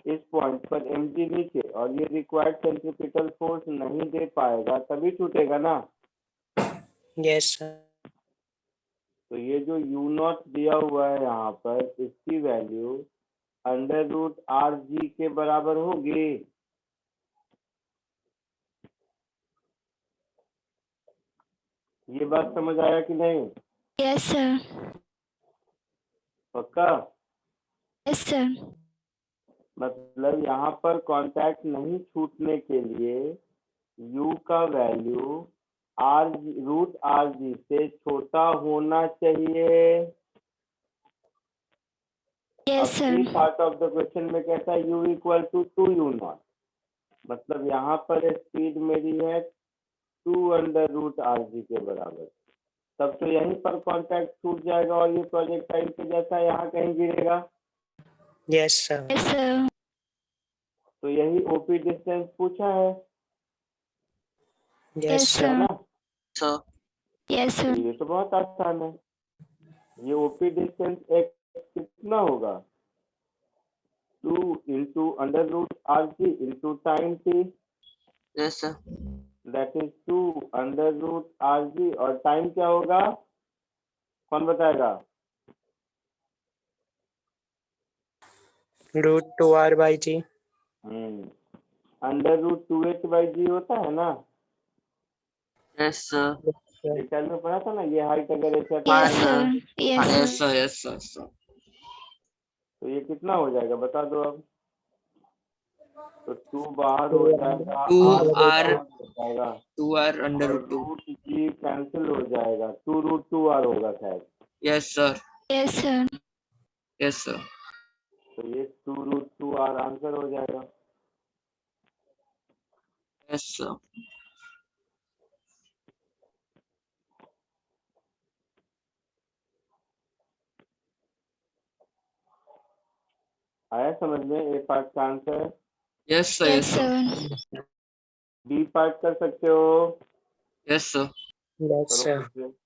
इस पॉइंट पर mg नीचे और ये रिक्वायर्ड सेंट्रीपिटल फोर्स नहीं दे पाएगा, तभी टूटेगा ना। Yes sir. तो ये जो u नॉट दिया हुआ है यहाँ पर, इसकी value under root R G के बराबर होगी। ये बात समझ आया कि नहीं? Yes sir. पक्का? Yes sir. मतलब यहाँ पर कांटेक्ट नहीं छूटने के लिए u का value R root R G से छोटा होना चाहिए। यस अब C sir. Part of the question में कहता है u equal to 2u not, मतलब यहाँ पर स्पीड मेरी है 2 अंडर रूट आर जी के बराबर। तब तो यहीं पर कांटेक्ट छूट जाएगा और ये प्रोजेक्टाइल के जैसा यहाँ कहीं गिरेगा। Yes sir. Yes sir. तो यही ओपी डिस्टेंस पूछा है, यस यस सर। है सर। ना? सर यस तो सर। ये तो बहुत आसान है। ये ओपी डिस्टेंस एक कितना होगा? 2 into under root R G into time T, yes sir that is 2 under root R G, और टाइम क्या होगा? कौन बताएगा? √2r/g। Under root 2h by जी होता है ना? यस सर ये ख्याल में पढ़ा था ना, ये हाइट अगर h है तो हाँ yes height- sir sir. Yes yes sir. Sir yes sir sir तो ये कितना हो जाएगा बता दो अब। तो 2 बाहर हो जाएगा, 2 r r बाहर हो जाएगा 2r अंडर और रूट 2। रूट जी कैंसिल हो जाएगा, 2 रूट 2r होगा शायद। Yes sir yes sir. Yes sir तो ये 2 रूट 2r आंसर हो जाएगा। यस सर आया समझ में? ए पार्ट का answer. Yes sir yes yes sir sir. B part कर सकते हो? यस सर यस करो सर। खुद से।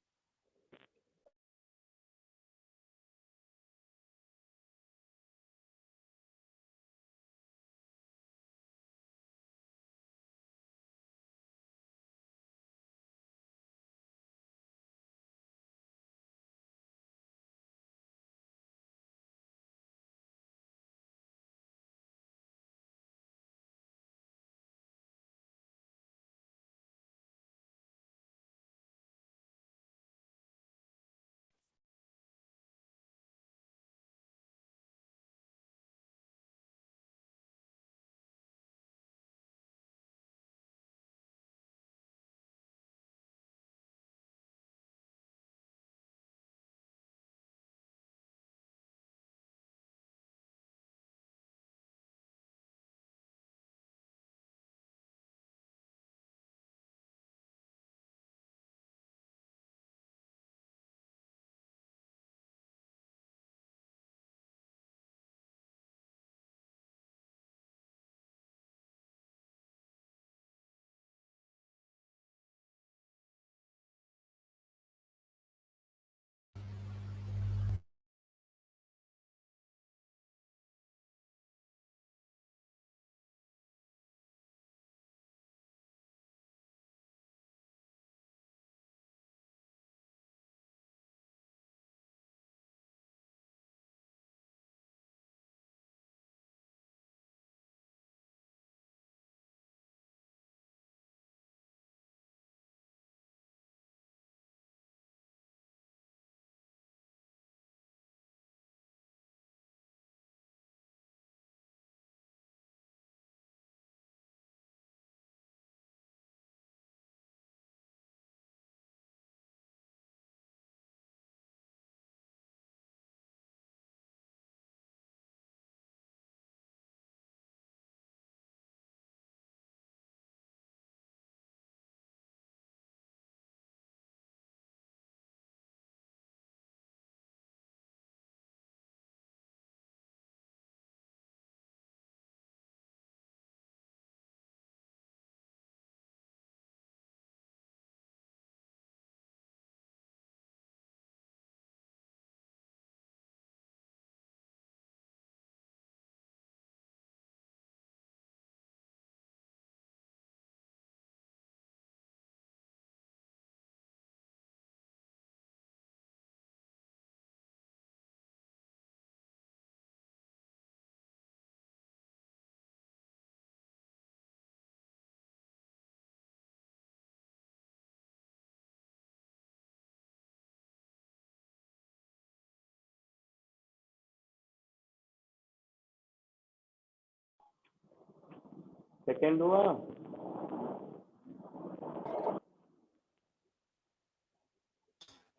सेकंड हुआ?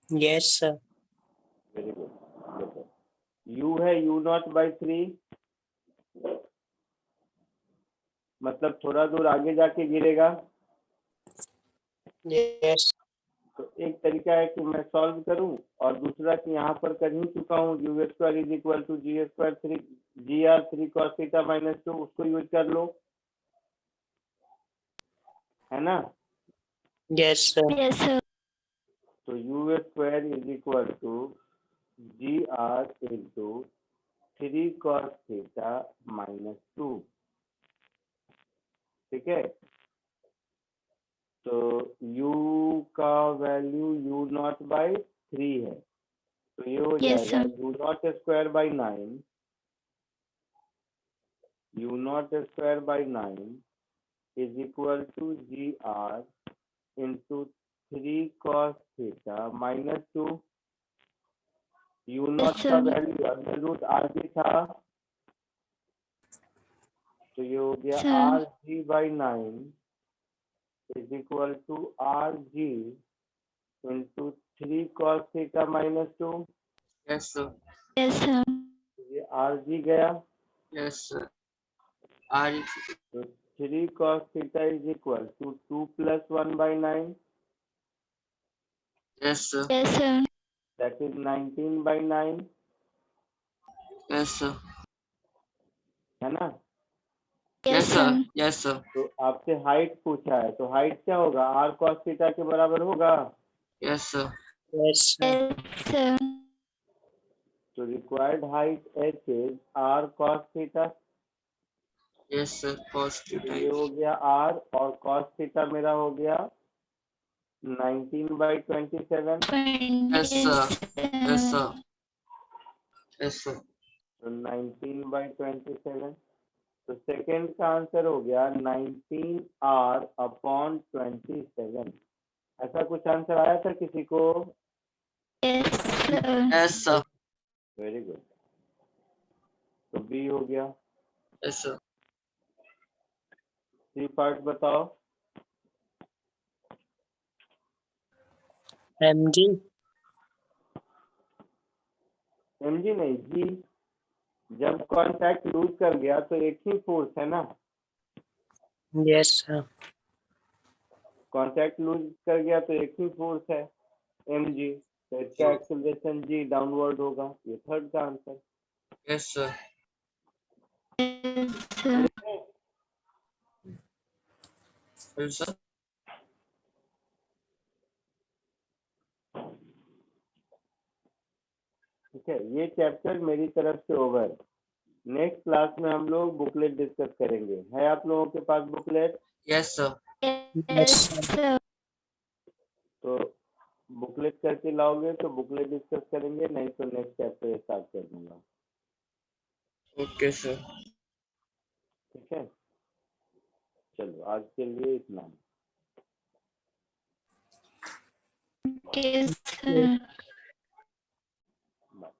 Yes, sir. Very good. देखो u है u0/3, मतलब थोड़ा दूर आगे जाके गिरेगा। Yes. तो एक तरीका है कि मैं सॉल्व करूं, और दूसरा कि यहाँ पर कर ही चुका हूँ, u² = g² 3 cos थीटा -2, उसको यूज कर लो, है ना? Yes, sir. Yes, sir. तो u² = gr into 3 cos theta -2, ठीक है? तो u का वैल्यू u0/3 है, तो ये हो Yes, जाएगा sir. u0² 9 is equal to gr into 3 cos theta -2। u0 Yes, का sir. वैल्यू √rg था, तो ये हो गया Sir. rg/9 is equal to rg into 3 cos theta -2। Yes, sir. Yes, sir. ये rg गया, Yes, sir. R. तो 3 cos theta is equal to 2 + 1/9, Yes, sir. Yes, sir. that is 19/9, Yes, sir. है ना? Yes, Yes, sir. sir. Yes, sir. तो आपसे height पूछा है, तो हाइट क्या होगा? r cos थीटा के बराबर होगा। Yes, sir. Yes, sir. Yes, sir. तो required height h is r cos theta, Yes, sir. Cos तो theta. ये हो गया r, और cos थीटा मेरा हो गया 19/27, Yes, sir. Yes, sir. Yes, sir. तो 19/27, तो सेकंड का आंसर हो गया 19r/27। ऐसा कुछ आंसर आया था किसी को? Yes, sir. Yes, sir. Very good. तो बी हो गया। Yes, sir. सी पार्ट बताओ। MG. mg नहीं, जी। जब कांटेक्ट लूज कर गया तो एक ही फोर्स है ना, Yes, sir. कांटेक्ट लूज कर गया तो एक ही फोर्स है mg, तो इसका एक्सेलरेशन g डाउनवर्ड होगा। ये थर्ड का answer. Yes, sir. Yes, sir. Yes, sir. ठीक है, ये चैप्टर मेरी तरफ से ओवर। नेक्स्ट क्लास में हम लोग बुकलेट डिस्कस करेंगे। है आप लोगों के पास booklet? Yes, sir. Yes, sir. तो बुकलेट करके लाओगे तो बुकलेट डिस्कस करेंगे, नहीं तो नेक्स्ट चैप्टर स्टार्ट कर दूंगा। Okay, sir. ठीक है, चलो आज के लिए इतना। Okay, sir. बाय।